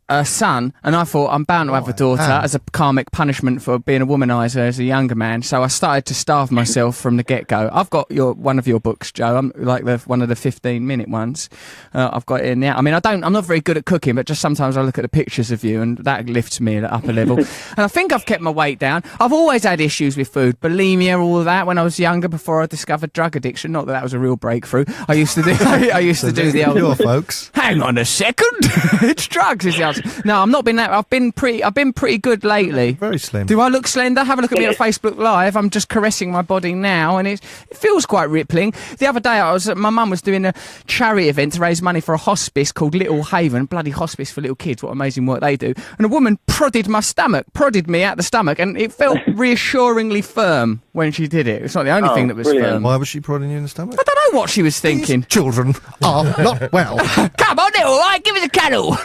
a son, and I thought I'm bound to have a daughter as a karmic punishment for being a womanizer as a younger man. So I started to starve myself from the get-go. I've got one of your books, Joe. I'm like one of the 15-minute ones. I've got it in there. I mean, I'm not very good at cooking, but just sometimes I look at the pictures of you, and that lifts me at an upper level. And I think I've kept my weight down. I've always had issues with food, bulimia, all of that. When I was younger, before I discovered drug addiction, not that was a real breakthrough. I used to do the old.
Pure, folks.
Hang on a second, it's drugs. Is the answer. No, I'm not been that. I've been pretty good lately.
Very slim.
Do I look slender? Have a look at me on Facebook Live. I'm just caressing my body now, and it feels quite rippling. The other day, my mum was doing a charity event to raise money for a hospice called Little Haven, bloody hospice for little kids. What amazing work they do! And a woman prodded me out the stomach, and it felt reassuringly firm when she did it. It's not the only thing that was firm.
Why was she prodding you in the stomach?
I don't know what she was thinking.
These children are not well.
Come on, little, right, give us a cuddle.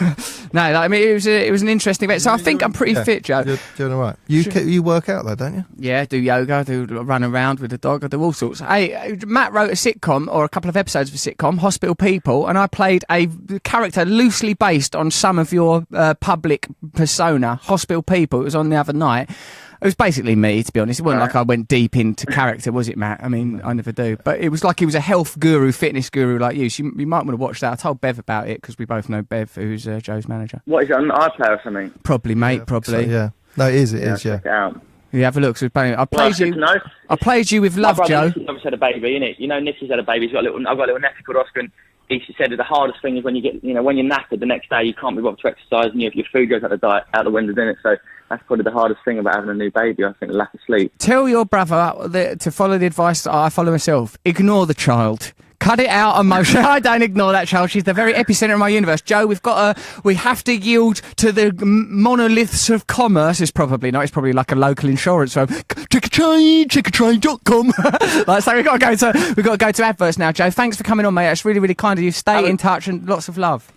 No, I mean it was an interesting event. So I think I'm pretty fit, Joe.
You're doing all right. You work out though, don't you?
Yeah, I do yoga, I do run around with the dog, I do all sorts. Hey, Matt wrote a sitcom, or a couple of episodes of a sitcom, Hospital People, and I played a character loosely based on some of your public persona, Hospital People. It was on the other night. It was basically me, to be honest. It wasn't like I went deep into character, was it, Matt? I mean, I never do. But it was like he was a health guru, fitness guru like you. So you might want to watch that. I told Bev about it because we both know Bev, who's Joe's manager.
What, is it on iPlayer or something?
Probably, mate, probably.
So, yeah. No, it is, yeah.
Check it out.
You have a look. So I played you with love, Joe.
Nicky's obviously had a baby, innit? You know, Nicky's had a baby. I've got a little nephew called Oscar, and he said the hardest thing is when you get, when you're knackered the next day, you can't be bothered to exercise, and your food goes out the window, doesn't it? So that's probably the hardest thing about having a new baby, I think, the lack of sleep.
Tell your brother to follow the advice that I follow myself. Ignore the child. Cut it out emotion. I don't ignore that child. She's the very epicenter of my universe. Joe, we have to yield to the monoliths of commerce. It's probably not. It's probably like a local insurance firm. chickatrain.com. Like, so we've got to go to adverts now, Joe. Thanks for coming on, mate. That's really, really kind of you. Stay in touch and lots of love.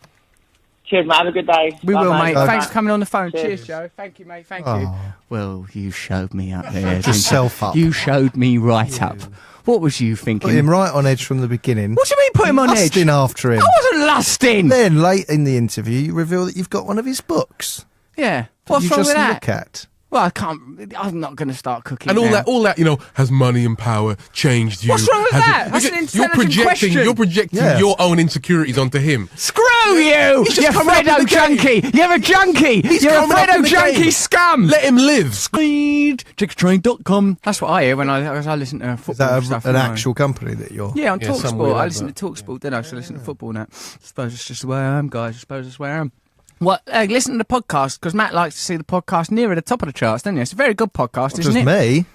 Cheers, mate. Have a good day.
We will, mate.
Bye.
Thanks for coming on the phone. Cheers, Joe. Thank you, mate. Thank you. Well, you showed me up there.
Yourself up.
You showed me right up. What was you thinking?
Put him right on edge from the beginning.
What do you mean put him on edge?
Lusting after him.
I wasn't lusting.
Then, late in the interview, you reveal that you've got one of his books.
Yeah. What's wrong with that?
You just look at.
Well, I'm not going to start cooking
and
now.
all that, has money and power changed you?
What's wrong with that? That's an intelligent question.
You're projecting your own insecurities onto him.
Screw you! You're a Freddo junkie! You're a junkie! You're a Freddo junkie scum!
Let him live!
Chickatrain.com. That's what I hear when I listen to football stuff.
Is that an actual company that you're...
Yeah, on TalkSport. I listen to TalkSport, don't I? So I listen to football now. I suppose it's just the way I am, guys. I suppose it's the way I am. Well, listen to the podcast, because Matt likes to see the podcast nearer the top of the charts, doesn't he? It's a very good podcast, isn't it?
Just me?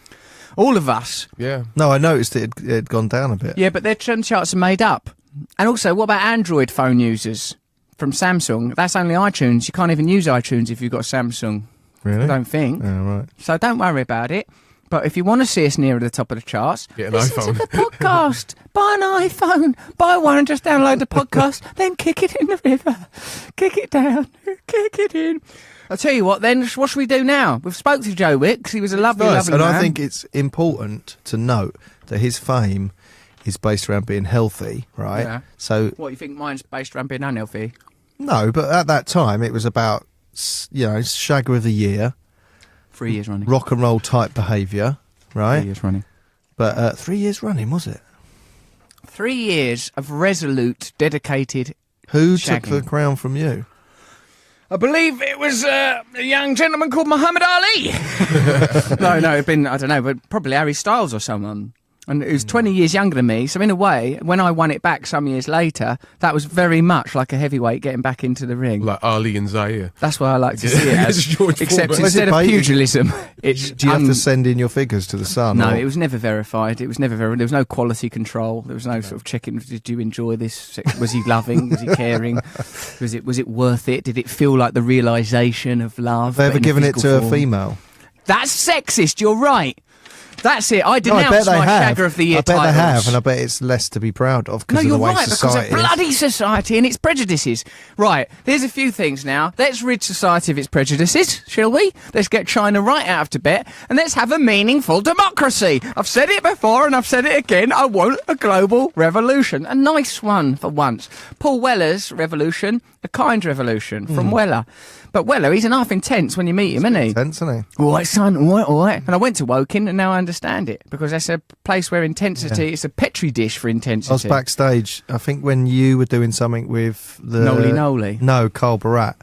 All of us.
Yeah.
No, I noticed it had gone down a bit.
Yeah, but their trend charts are made up. And also, what about Android phone users from Samsung? That's only iTunes. You can't even use iTunes if you've got Samsung.
Really?
I don't think.
Oh, right.
So don't worry about it. But if you want to see us nearer the top of the charts,
Get an
listen
iPhone.
to the podcast. Buy an iPhone. Buy one and just download the podcast. Then kick it in the river. Kick it down. Kick it in. I'll tell you what then, what should we do now? We've spoke to Joe Wicks. He was a lovely, lovely
and
man.
I think it's important to note that his fame is based around being healthy, right?
Yeah.
So,
What, you think mine's based around being unhealthy?
no, but at that time it was about, Shagger of the Year,
3 years running.
rock and roll type behaviour,
3
right?
years running.
But 3 years running, was it?
3 years of resolute, dedicated.
Who
Shagging.
took the crown from you?
I believe it was a young gentleman called Muhammad Ali. no, it'd been, I don't know, but probably Harry Styles or someone. And he was 20 years younger than me, so in a way, when I won it back some years later, that was very much like a heavyweight getting back into the ring.
Like Ali and Zaire.
That's what I like to see it as.
It's George
Except
Foreman.
instead of
Was it
pugilism, it's...
Do you have to send in your figures to the Sun?
No,
or-
it was never verified. It was never there was no quality control. There was no sort of checking. Did you enjoy this? Was he loving? Was he caring? Was it worth it? Did it feel like the realisation of love?
Have they
but
ever
in
given it
physical
to a
form?
female?
That's sexist. You're right. That's it. I
No, I
denounced
bet they
my
have.
Shagger of the Year
I bet
titles.
they have, and I bet it's less to be proud of
No,
because of
you're
the way
right, because
society
of
is.
bloody society and its prejudices. Right, there's a few things now. Let's rid society of its prejudices, shall we? Let's get China right out of Tibet, and let's have a meaningful democracy. I've said it before, and I've said it again. I want a global revolution. A nice one, for once. Paul Weller's revolution, a kind revolution, from Weller. But Weller, he's an half intense when you meet him, isn't he?
Intense, isn't he?
All right, son, all right. And I went to Woking, and now I understand it, because that's a place where intensity, it's a petri dish for intensity.
I was backstage, I think, when you were doing something with the...
Noli.
No, Carl Barat,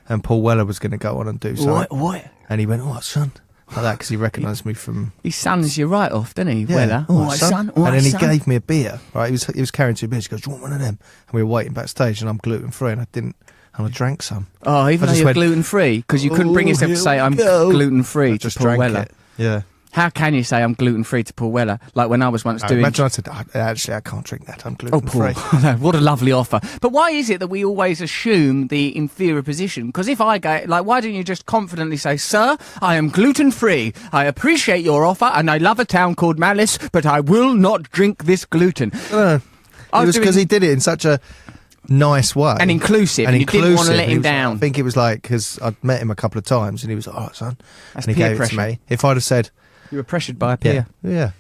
and Paul Weller was going to go on and do something.
What?
And he went, "Oh, son," like that, because he recognised me from...
He suns you right off, doesn't he,
Yeah.
Weller?
"Oh,
All right, son. All
and
right,
then he
son.
gave me a beer, right? He was carrying 2 beers. He goes, "Do you want one of them?" And we were waiting backstage, and I'm gluten-free, and I didn't... And I drank some.
Oh, even
I
though
just
you're
went,
gluten-free, because you couldn't bring
"Oh,
yourself to
here
say,
we
I'm
go."
gluten-free
I
to
just
Paul
drank
Weller.
it. Yeah.
How can you say I'm gluten-free to Paul Weller? Like when I was once doing...
Imagine I said, "Actually, I can't drink that. I'm
Oh,
gluten-free."
Paul, no, what a lovely offer. But why is it that we always assume the inferior position? Because if I go, like, why don't you just confidently say, "Sir, I am gluten-free. I appreciate your offer, and I love a town called Malice, but I will not drink this gluten."
No.
I
It
was
was because
doing-
he did it in such a nice way.
And inclusive, and you didn't want to let
He
him
was like-
down.
I think it was like, because I'd met him a couple of times, and he was like, "All right, son."
That's
and he
peer
gave it
pressure.
to me. If I'd have said,
You were pressured by a peer.
yeah.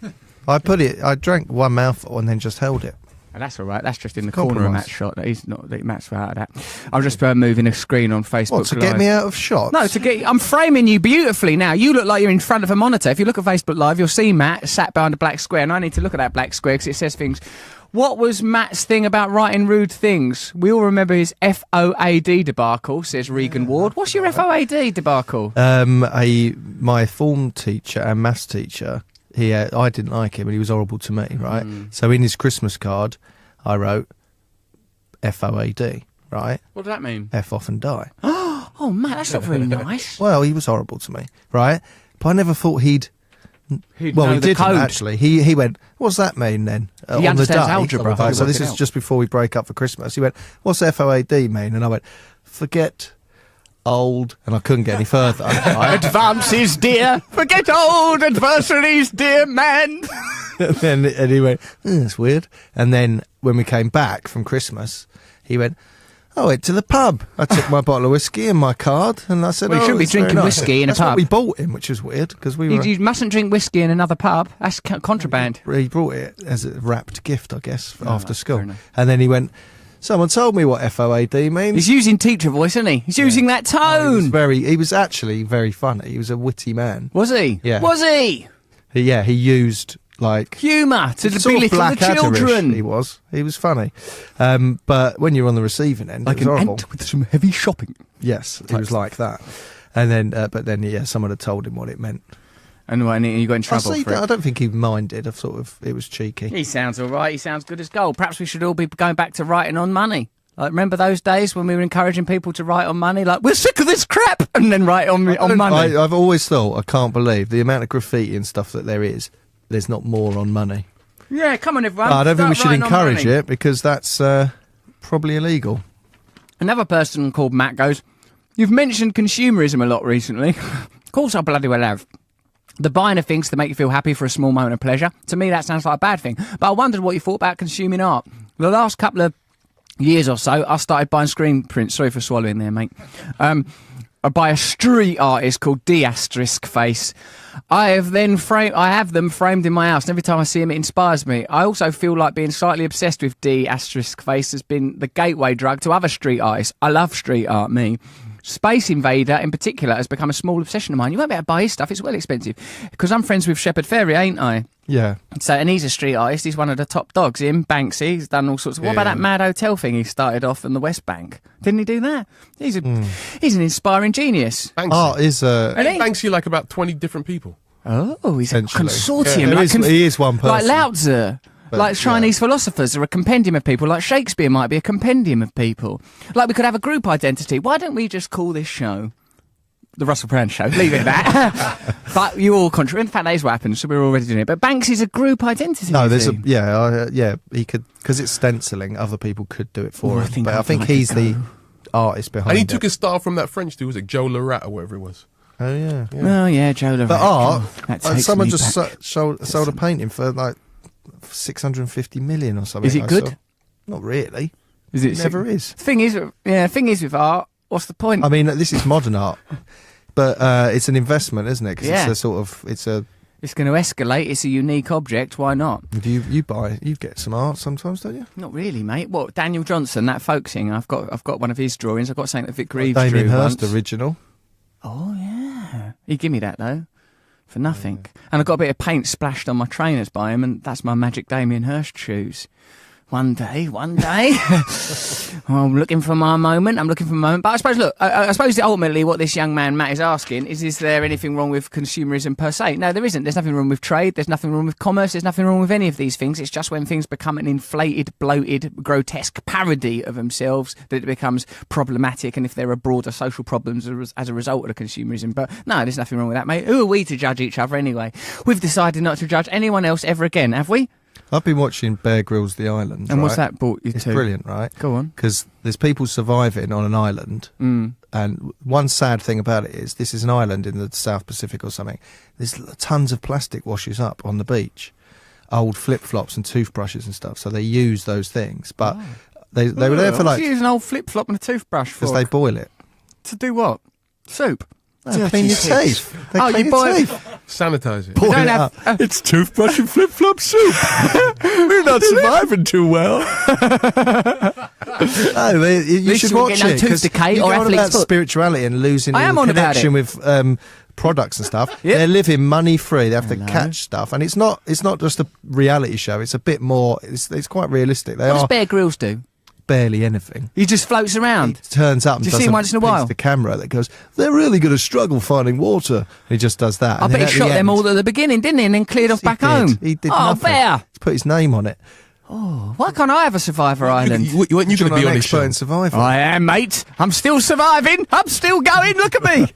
I drank one mouthful and then just held it.
Oh, that's all right. That's just in the
Compromise.
corner of Matt's shot. He's not. Matt's out of that. I'm just moving a screen on Facebook.
What, to get
Live.
me out of shots?
No, to get. I'm framing you beautifully now. You look like you're in front of a monitor. If you look at Facebook Live, you'll see Matt sat behind a black square, and I need to look at that black square because it says things. What was Matt's thing about writing rude things? We all remember his FOAD debacle, says Regan Ward. What's your FOAD debacle?
My form teacher and maths teacher, I didn't like him and he was horrible to me, right? So in his Christmas card, I wrote FOAD, right?
What does that mean?
F off and die.
Oh, Matt, that's not very nice.
Well, he was horrible to me, right? But I never thought he'd... Well,
know
he
the
didn't,
code.
actually. He went, "What's that mean then?"
He
on the
understands
day.
algebra.
Right, so
Work
this
it
is
out.
just before we break up for Christmas. He went, "What's FOAD mean?" And I went, "Forget old," and I couldn't get any further. Right?
Advances, dear. Forget old adversaries, dear man.
and he went, "That's weird." And then when we came back from Christmas, he went, "I went to the pub. I took my bottle of whiskey and my card," and I said,
Well, you shouldn't be
it's very
drinking
nice."
whiskey in a
That's
pub.
what we bought him, which was weird because we were.
You mustn't drink whiskey in another pub. That's contraband.
He brought it as a wrapped gift, I guess, after
that's
school.
fair enough.
And then he went, "Someone told me what FOAD means."
He's using teacher voice, isn't he? He's using that tone.
He was actually very funny. He was a witty man.
Was he?
Yeah.
Was he?
He used like
Humour to
sort of
belittle the
Blackadder-ish,
children.
He was funny. But when you're on the receiving end, it was horrible.
with some heavy shopping.
Yes, he was like that. And then, someone had told him what it meant.
And you got in trouble for
I
it.
don't think he minded. It was cheeky.
He sounds all right. He sounds good as gold. Perhaps we should all be going back to writing on money. Like, remember those days when we were encouraging people to write on money? Like, we're sick of this crap! And then write on money.
I've always thought, I can't believe the amount of graffiti and stuff that there is. There's not more on money.
Yeah, come on, everyone.
I don't think we
Start
should
writing on
encourage
money.
it because that's probably illegal.
Another person called Matt goes, "You've mentioned consumerism a lot recently." Of course I bloody well have. The buying of things to make you feel happy for a small moment of pleasure. To me, that sounds like a bad thing. But I wondered what you thought about consuming art. The last couple of years or so, I started buying screen prints. Sorry for swallowing there, mate. By a street artist called D***. I have them framed in my house, and every time I see them, it inspires me. I also feel like being slightly obsessed with D** has been the gateway drug to other street artists. I love street art, me. Space Invader, in particular, has become a small obsession of mine. You won't be able to buy his stuff; it's well expensive. Because I'm friends with Shepard Fairey, ain't I?
Yeah.
So, and he's a street artist. He's one of the top dogs. Him, Banksy. He's done all sorts of. What about that mad hotel thing he started off in the West Bank? Didn't he do that? He's an inspiring genius.
Banksy.
Art is
Banksy like about 20 different people.
Oh, he's a
Essentially.
consortium.
Yeah, he is one person.
Like Lao Tzu. Like Chinese philosophers are a compendium of people. Like Shakespeare might be a compendium of people. Like we could have a group identity. Why don't we just call this show The Russell Brand Show? Leave it at that. But you all contribute. In fact, that is what happens, so we're already doing it. But Banksy's a group identity.
No, there's he could, because it's stenciling, other people could do it for him. But I think he's the artist behind it.
And he took his style from that French dude, was it Joe Lerat or whatever it was?
Oh, yeah.
Oh, yeah, Joe Lerat.
But art, someone
just
sold a painting for like 650 million or something.
Is it good?
Not really.
Is it?
Never is.
Thing is with art, what's the point?
I mean, this is modern art, but it's an investment, isn't it? Because
Yeah.
it's
It's going to escalate. It's a unique object. Why not?
You get some art sometimes, don't you?
Not really, mate. What, Daniel Johnson, that folk singer? I've got one of his drawings. I've got something that Vic Reeves drew
Damien Hirst
once.
original.
Oh yeah, he give me that though, for nothing. And I got a bit of paint splashed on my trainers by him, and that's my magic Damien Hirst shoes. One day. I'm looking for my moment. But I suppose, look, I suppose ultimately what this young man, Matt, is asking is there anything wrong with consumerism per se? No, there isn't. There's nothing wrong with trade. There's nothing wrong with commerce. There's nothing wrong with any of these things. It's just when things become an inflated, bloated, grotesque parody of themselves that it becomes problematic, and if there are broader social problems as a result of the consumerism. But no, there's nothing wrong with that, mate. Who are we to judge each other anyway? We've decided not to judge anyone else ever again, have we?
I've been watching Bear Grylls The Island.
And what's that brought you to?
It's brilliant, right?
Go on.
Because there's people surviving on an island. And one sad thing about it is this is an island in the South Pacific or something. There's tons of plastic washes up on the beach. Old flip-flops and toothbrushes and stuff. So they use those things. But they were there for like...
You use an old flip-flop and a toothbrush for?
Because they boil it.
To do what? Soup?
No, clean your teeth.
You boil it.
Sanitize it.
You don't have...
It's toothbrush and flip-flop soup. We're not surviving too well. No, you should watch it.
Tooth decay
you're
or
on about
athlete's foot.
spirituality and losing
I am
all
on about
connection
it.
with products and stuff.
Yep.
They're living money-free. They have to catch stuff. And it's not just a reality show. It's a bit more... It's quite realistic.
What does Bear Grylls do?
Barely anything.
He just floats around.
He turns up and
Do you
does
see him once in a while?
the camera that goes, they're really going to struggle finding water. And he just does that.
I
And
bet
then
he
at
shot
the
them
end-
all at the beginning, didn't he? And then cleared off back home.
He did
Oh,
nothing.
Bear!
He's put his name on it.
Why can't I have a Survivor Island?
You weren't you going to
You're
be
an
on this
expert
show?
in Survivor.
I am, mate. I'm still surviving. I'm still going. Look at me.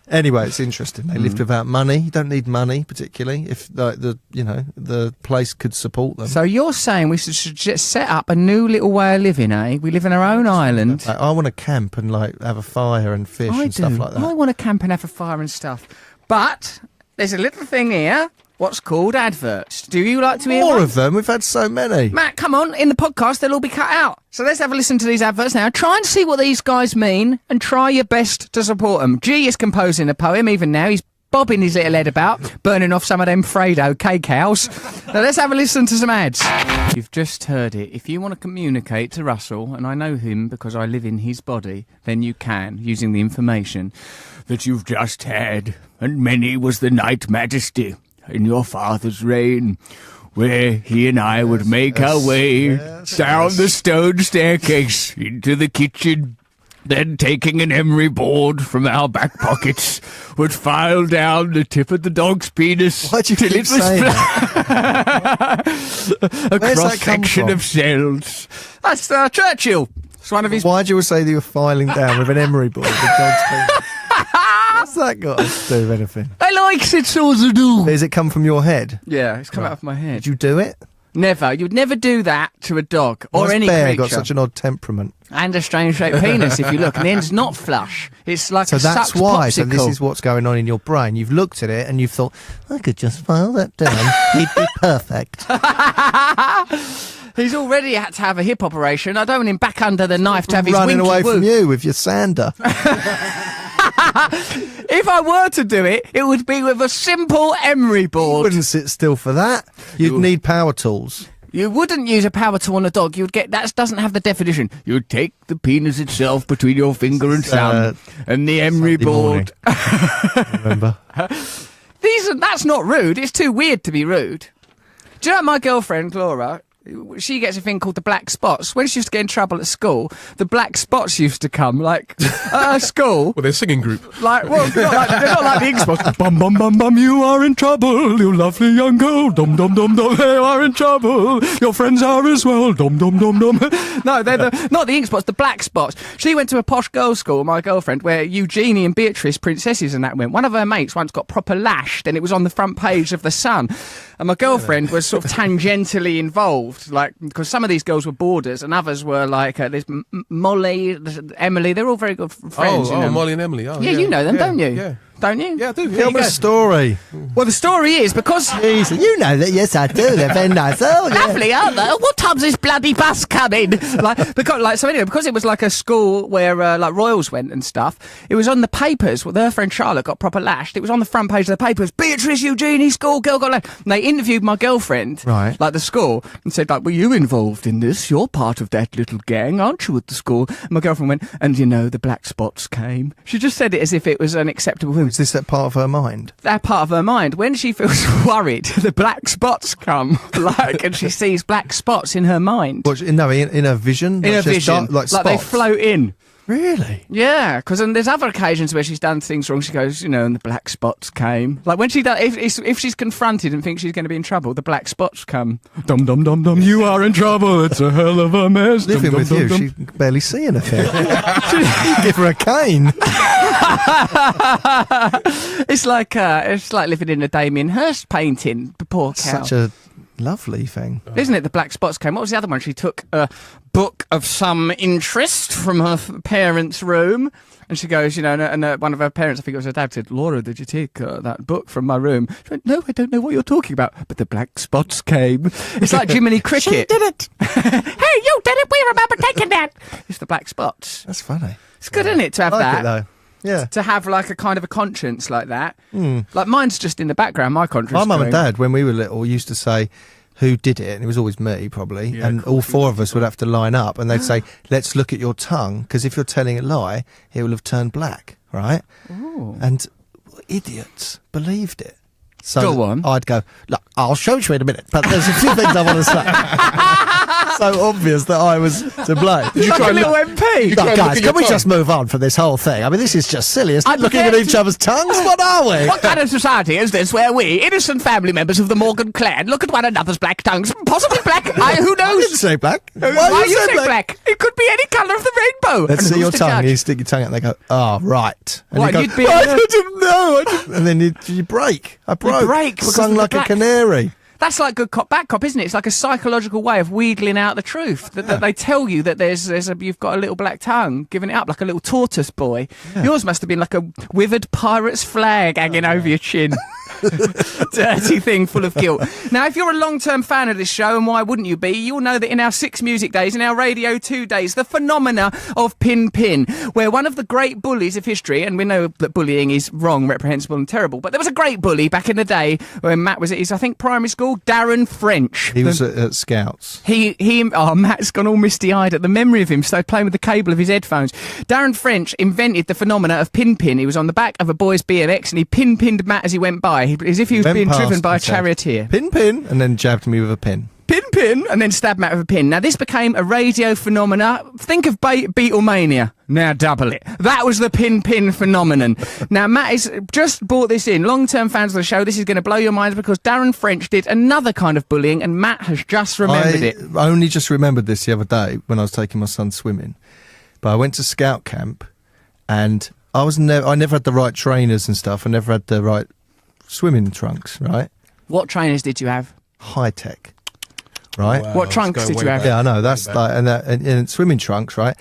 Anyway, it's interesting. They lived without money. You don't need money, particularly if the place could support them.
So you're saying we should just set up a new little way of living, eh? We live in our own island.
Like, I want to camp and have a fire and fish
I
and
do.
stuff like that.
I want to camp and have a fire and stuff. But there's a little thing here. What's called adverts. Do you like to hear
More
one?
of them. We've had so many.
Matt, come on. In the podcast, they'll all be cut out. So let's have a listen to these adverts now. Try and see what these guys mean and try your best to support them. G is composing a poem even now. He's bobbing his little head about, burning off some of them Fredo cake house. Now let's have a listen to some ads. You've just heard it. If you want to communicate to Russell, and I know him because I live in his body, then you can, using the information that you've just had. And many was the night majesty in your father's reign, where he and I would make our way down the stone staircase into the kitchen. Then, taking an emery board from our back pockets, would file down the tip of the dog's penis.
Why'd you
till
keep
it was
saying
a
Where's that come
cross-section
from?
of cells. That's Churchill. It's one of his...
Why'd you say that you were filing down with an emery board with a dog's penis? What's that got to do with anything?
I like it, so to do.
Does it come from your head?
Yeah, it's come out of my head.
Did you do it?
Never. You'd never do that to a dog or any
bear
creature.
got such an odd temperament.
And a strange-shaped penis, if you look. And the end's not flush. It's like
So
a
that's
sucked
why.
popsicle.
So this is what's going on in your brain. You've looked at it and you've thought, I could just file that down. He'd be perfect.
He's already had to have a hip operation. I don't want him back under the knife to have his
Running
winky
away
woo.
from you with your sander.
If I were to do it, it would be with a simple emery
You
board.
wouldn't sit still for that. You'd need power tools.
You wouldn't use a power tool on a dog. You'd get that doesn't have the definition. You'd take the penis itself between your finger and thumb, and the emery
Sunday
board.
Remember?
That's not rude. It's too weird to be rude. Do you know my girlfriend Laura? She gets a thing called the black spots. When she used to get in trouble at school, the black spots used to come, like, at school.
Well, they're a singing group.
Like, well, they're not like the ink spots. Bum, bum, bum, bum, you are in trouble, you lovely young girl. Dum, dum, dum, dum, they are in trouble. Your friends are as well. Dum, dum, dum, dum. No, they're not the ink spots, the black spots. She went to a posh girls' school, my girlfriend, where Eugenie and Beatrice, princesses and that went. One of her mates once got proper lashed, and it was on the front page of The Sun. And my girlfriend was sort of tangentially involved, like, because some of these girls were boarders and others were like, there's Molly, there's Emily, they're all very good friends.
Oh, Molly and Emily. Oh,
yeah, you know them, don't you?
Yeah.
Don't you?
Yeah, I do.
Tell me a story.
Well, the story is because...
Jesus, you know that, yes, I do. They're very nice. Oh, yeah.
Lovely, aren't they? What time's this bloody bus coming? Because it was like a school where like royals went and stuff. It was on the papers. Well, their friend Charlotte got proper lashed. It was on the front page of the papers. Beatrice Eugenie school girl got lashed. And they interviewed my girlfriend,
Right.
like the school, and said, like, were you involved in this? You're part of that little gang, aren't you, at the school? And my girlfriend went, and you know, the black spots came. She just said it as if it was an acceptable thing.
Is this that part of her mind?
That part of her mind. When she feels worried, the black spots come, like, and she sees black spots in her mind.
What, in her vision?
In her
Like just
vision,
like
like they
spots?
float in.
Really?
Yeah, because there's other occasions where she's done things wrong. She goes, you know, and the black spots came. Like when she does, if she's confronted and thinks she's going to be in trouble, the black spots come. Dum dum dum dum. You are in trouble. It's a hell of a mess.
Living
dum,
with
dum,
you,
dum,
she can barely see anything. Give her a cane.
It's like living in a Damien Hirst painting. The poor cow.
Such a lovely thing.
Isn't it? The black spots came. What was the other one? She took a book of some interest from her parents' room, and she goes, you know, and one of her parents, I think it was her dad, said, "Laura, did you take that book from my room?" She went, "No, I don't know what you're talking about." But the black spots came. It's like Jiminy Cricket.
She did it.
Hey, you did it. We remember taking that. It's the black spots.
That's funny.
It's good, isn't it, to have
I like
that?
it though. Yeah.
To have like a kind of a conscience like that. Like mine's just in the background. My conscience.
My mum and
going,
dad, when we were little, used to say who did it, and it was always me, probably.
Yeah,
and all four of us would have to line up, and they'd say, "Let's look at your tongue, because if you're telling a lie, it will have turned black, right?"
Ooh.
And idiots believed it. So
Go on.
I'd go, "Look, I'll show you in a minute, but there's a few things I want to say." So obvious that I was to blame.
Did you
Like
try
a
and
little
look-
MP.
You try
Look,
and
guys,
look at
can
your
we
tongue?
just move on from this whole thing? I mean, this is just silly. It's
I'm
looking at
prepared
each
to-
other's tongues. What are we?
What kind of society is this where we, innocent family members of the Morgan clan, look at one another's black tongues? Possibly black. Who
I didn't
knows?
say black.
Why you say black? It could be any colour of the rainbow.
Let's
And
see
who's
your
to
tongue.
judge?
You stick your tongue out and they go, "Oh, right." And
What,
you
you'd
go,
be-
"I didn't know. And then you break. I broke.
break because
Sung
of the
like a
black-
canary.
That's like good cop, bad cop, isn't it? It's like a psychological way of wheedling out the truth. That they tell you that you've got a little black tongue, giving it up like a little tortoise boy. Yours must have been like a withered pirate's flag hanging over your chin. Dirty thing full of guilt. Now, if you're a long-term fan of this show, and why wouldn't you be, you'll know that in our 6 music days, in our Radio 2 days, the phenomena of Pin Pin, where one of the great bullies of history, and we know that bullying is wrong, reprehensible and terrible, but there was a great bully back in the day when Matt was at his, I think, primary school, Darren French.
He was at Scouts.
Matt's gone all misty-eyed at the memory of him, started playing with the cable of his headphones. Darren French invented the phenomena of pin-pin. He was on the back of a boy's BMX and he pin-pinned Matt as he went by, as if he was
Went
being
past
driven by a
and said,
charioteer.
Pin, pin, and then jabbed me with a pin.
Pin, and then stabbed Matt with a pin. Now, this became a radio phenomena. Think of Beatlemania. Now double it. That was the pin phenomenon. Now, Matt has just brought this in. Long-term fans of the show, this is going to blow your minds because Darren French did another kind of bullying and Matt has just remembered it.
I only just remembered this the other day when I was taking my son swimming. But I went to scout camp and I never had the right trainers and stuff. I never had the right swimming trunks, right?
What trainers did you have?
High tech. right?
Wow,
What trunks
it's
did
going
you
way
have?
back.
Yeah, I know. That's
Way back.
like and swimming trunks, right?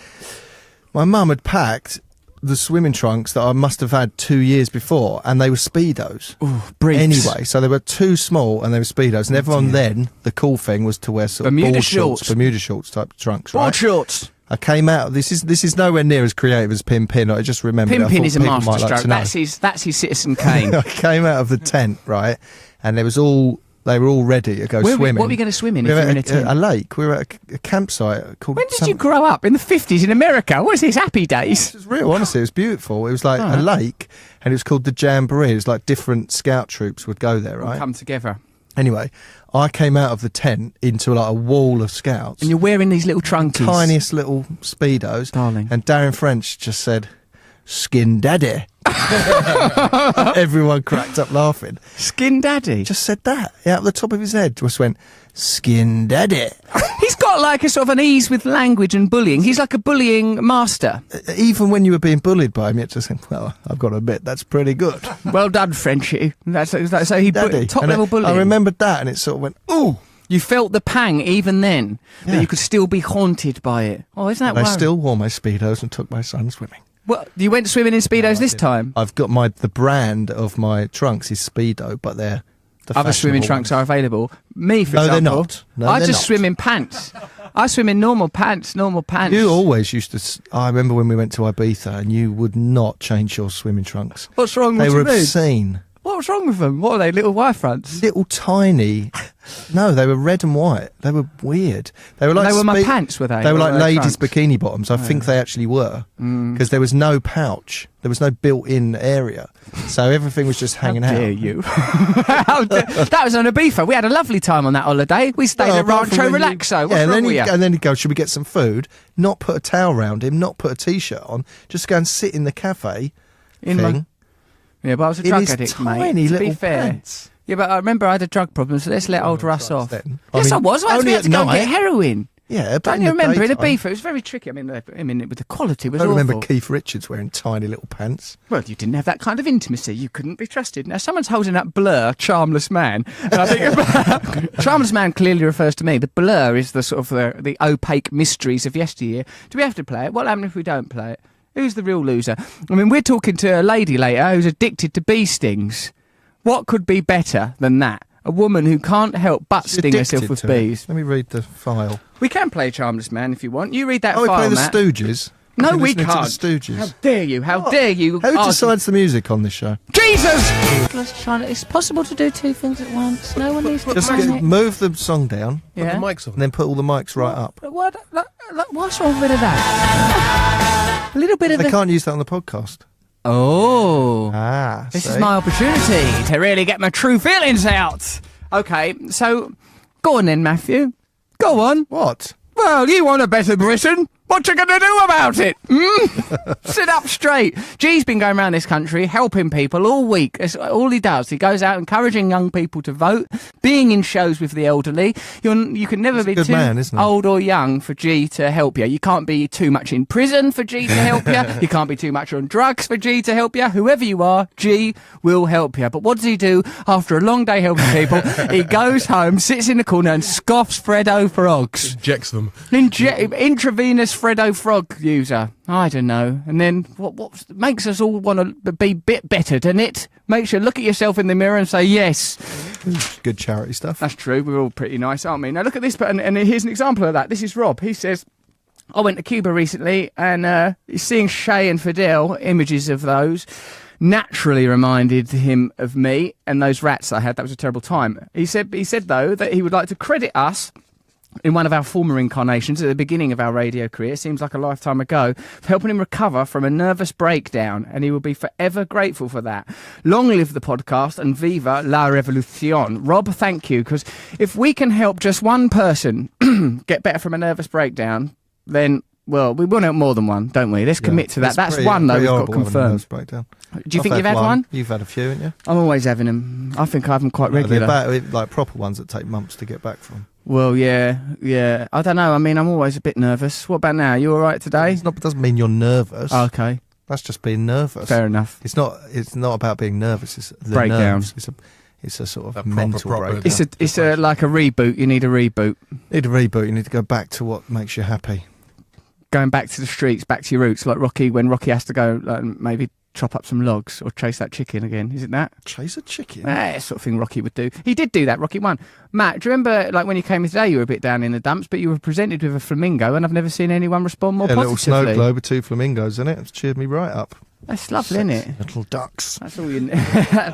My mum had packed the swimming trunks that I must have had 2 years before, and they were Speedos.
Briefs.
Anyway, so they were too small and they were Speedos, and everyone then, the cool thing was to wear sort of
Bermuda
board
shorts.
Bermuda shorts type trunks,
Board
right?
shorts.
I came out. This is nowhere near as creative as Pin Pin. I just remembered. I
Pin
thought
is a
people might like
masterstroke.
to know.
That's his Citizen Kane.
I came out of the tent, right, and they were all ready to go swimming.
What were you going to swim in
We
if
were
you were in a
at
tent?
a lake. We were at a campsite called.
When did you grow up? In the 50s in America? What is this, happy days?
It was real, honestly. It was beautiful. It was like a lake, and it was called the Jamboree. It was like different scout troops would go there, right?
Come together.
Anyway, I came out of the tent into like a wall of scouts.
And you're wearing these little trunkies.
Tiniest little Speedos.
Darling.
And Darren French just said, "Skin daddy." Everyone cracked up laughing.
Skin daddy.
Just said that out of the top of his head. Just went, "Skin daddy."
He's got like a sort of an ease with language and bullying. He's like a bullying master.
Even when you were being bullied by him, you had to think, "Well, I've got to admit, that's pretty good."
Well done, Frenchie. So he
Daddy.
top
And
level bullying.
I remembered that, and it sort of went, "Ooh."
You felt the pang even then that
Yeah.
you could still be haunted by it. Oh, isn't that
And I
worrying?
still wore my Speedos and took my son swimming.
Well, you went swimming in Speedos this time?
I've got the brand of my trunks is Speedo, but they're the
Other swimming
fashionable
trunks
ones.
are available. Me, for
No, they're
example.
not. No,
I
they're
just
not.
swim in pants. I swim in normal pants.
You always used to. I remember when we went to Ibiza, and you would not change your swimming trunks.
What's wrong
They
with
were
you?
obscene.
What's wrong with them? What are they, little Y fronts?
Little tiny. No, they were red and white. They were weird. They were like
They were my pants, were they?
They were
Or
like
were they
ladies'
trunks?
bikini bottoms. I think they actually were because there was no pouch. There was no built-in area, so everything was just hanging
How
out.
dare you? That was on Ibiza. We had a lovely time on that holiday. We stayed
Well,
at
apart from
Rancho
when you-
Relaxo. What's
yeah, and
wrong
then
with you?
and then he'd go, "Should we get some food?" Not put a towel around him, not put a t-shirt on, just go and sit in the cafe
In
thing.
my- Yeah, but I was a
in
drug
his
addict,
tiny
mate. To
little
be fair.
pants.
Yeah, but I remember I had a drug problem, so let's let old Russ off.
then.
Yes, I was. I
only
had
at
to go and
night.
get heroin.
Yeah, but
Don't
in
you
the
remember in
daytime.
Ibiza? It was very tricky. I mean, with the quality was
I
awful.
remember Keith Richards wearing tiny little pants.
Well, you didn't have that kind of intimacy. You couldn't be trusted. Now, someone's holding up Blur, Charmless Man. And I think Charmless Man clearly refers to me. The Blur is the sort of the opaque mysteries of yesteryear. Do we have to play it? What happens if we don't play it? Who's the real loser? I mean, we're talking to a lady later who's addicted to bee stings. What could be better than that? A woman who can't help but
She's
sting herself
addicted
with
to it.
bees.
Let me read the file.
We can play Charmless Man if you want. You read that
Oh, we
file,
play the
Matt.
Stooges.
No,
We're
we
listening
can't.
To the Stooges.
How dare you? How dare you?
Who
argue-
decides the music on this show?
Jesus!
It's possible to do two things at once. No one needs to
Just
panic.
move the song down
Yeah.
The mics on.
and then put all the mics right up.
What's wrong with that? A little bit of
They
a...
can't use that on the podcast.
Oh.
Ah,
This is
see?
my opportunity to really get my true feelings out. Okay, so go on then, Matthew. Go on.
What?
Well, you want a better Britain? What you gonna do about it? Sit up straight. G's been going around this country helping people all week. That's all he does. He goes out encouraging young people to vote, being in shows with the elderly. You can never
He's a
be
good
too
man, isn't he?
old or young for G to help you. You can't be too much in prison for G to help you. You can't be too much on drugs for G to help you. Whoever you are, G will help you. But what does he do after a long day helping people? He goes home, sits in the corner and scoffs Freddo frogs.
Injects them.
Intravenous Freddo frog user. I don't know. And then what makes us all want to be a bit better, doesn't it? Makes you look at yourself in the mirror and say, yes.
Good charity stuff.
That's true. We're all pretty nice, aren't we? Now look at this, and here's an example of that. This is Rob. He says, I went to Cuba recently, and seeing Shay and Fidel, images of those, naturally reminded him of me and those rats I had. That was a terrible time. He said though, that he would like to credit us in one of our former incarnations at the beginning of our radio career, seems like a lifetime ago, for helping him recover from a nervous breakdown, and he will be forever grateful for that. Long live the podcast and viva la revolution. Rob, thank you, because if we can help just one person get better from a nervous breakdown, then, well, we want to help more than one, don't we? Let's commit to that.
It's
That's
pretty-
one, though,
pretty
we've got
horrible having a
confirmed.
nervous breakdown.
Do you
I've
think you've had one?
You've had a few, haven't you?
I'm always having them. I think I have them quite
They're
regular.
like proper ones that take months to get back from.
Well, yeah. I don't know. I mean, I'm always a bit nervous. What about now? You all right today?
It doesn't mean you're nervous.
Okay,
That's just being nervous.
fair enough.
It's not about being nervous. It's the
Breakdown.
nerves. It's a sort of
A proper
mental break.
It's like a reboot. You need a reboot.
Need a reboot. You need to go back to what makes you happy.
Going back to the streets, back to your roots, like Rocky, when Rocky has to go, maybe chop up some logs or chase that chicken again. Is it that?
Chase a chicken?
Sort of thing Rocky would do. He did do that, Rocky 1. Matt, do you remember, like, when you came in today, you were a bit down in the dumps, but you were presented with a flamingo, and I've never seen anyone respond more
A little
positively.
snow globe with 2 flamingos in it. It's cheered me right up.
That's lovely, isn't it?
Little ducks.
That's all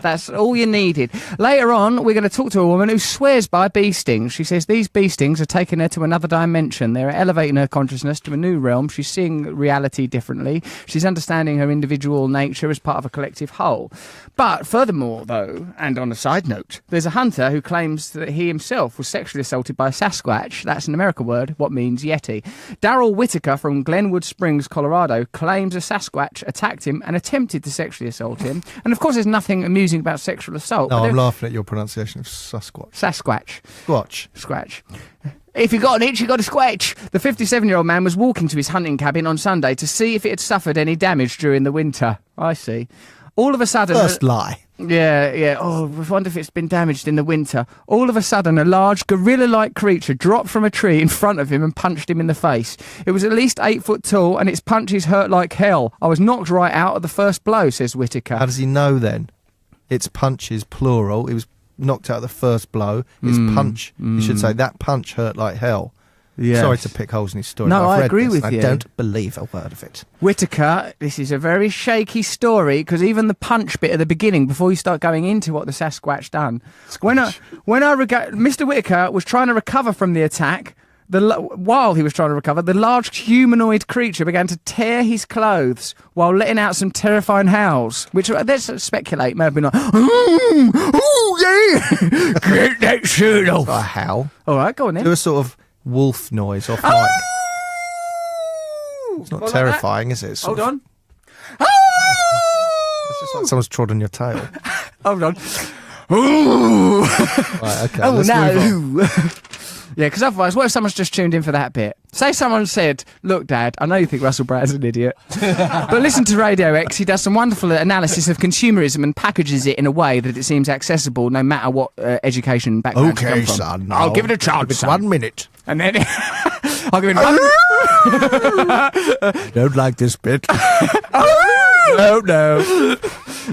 that's all you needed. Later on, we're going to talk to a woman who swears by bee stings. She says these bee stings are taking her to another dimension. They're elevating her consciousness to a new realm. She's seeing reality differently. She's understanding her individual nature as part of a collective whole. But furthermore, though, and on a side note, there's a hunter who claims that he himself was sexually assaulted by a Sasquatch. That's an American word, what means Yeti. Daryl Whitaker from Glenwood Springs, Colorado, claims a Sasquatch attacked him and attempted to sexually assault him. And of course, there's nothing amusing about sexual assault.
No, I'm laughing at your pronunciation of Sasquatch.
Sasquatch.
Squatch.
If you got an itch, you got a scratch. The 57-year-old man was walking to his hunting cabin on Sunday to see if it had suffered any damage during the winter. I see. All of a sudden...
First lie.
Yeah. Oh, I wonder if it's been damaged in the winter. All of a sudden, a large gorilla-like creature dropped from a tree in front of him and punched him in the face. It was at least 8 foot tall, and its punches hurt like hell. I was knocked right out at the first blow, says Whitaker.
How does he know then? Its punches, plural. He was knocked out at the first blow. Its punch, you should say, that punch hurt like hell.
Yes.
Sorry to pick holes in his story.
No,
but I've
I
read
agree
this,
with you.
I don't believe a word of it.
Whitaker, this is a very shaky story because even the punch bit at the beginning, before you start going into what the Sasquatch done, Mr. Whitaker was trying to recover from the attack. While he was trying to recover, the large humanoid creature began to tear his clothes while letting out some terrifying howls, which, let's speculate, may have been like, oh yeah, get that shirt off.
A howl.
All right, go on then.
Do a sort of wolf noise off mic. It's not terrifying, is it? It's
Hold on.
It's just like someone's trod on your tail.
Hold on.
Right, okay.
Oh
let's move on.
no. Yeah, because otherwise, what if someone's just tuned in for that bit? Say someone said, look, Dad, I know you think Russell Brand's an idiot, but listen to Radio X. He does some wonderful analysis of consumerism and packages it in a way that it seems accessible no matter what education background you come from.
Son.
I'll give it a chance,
It's
son.
1 minute.
And then I'll give it 1 minute.
Don't like this bit.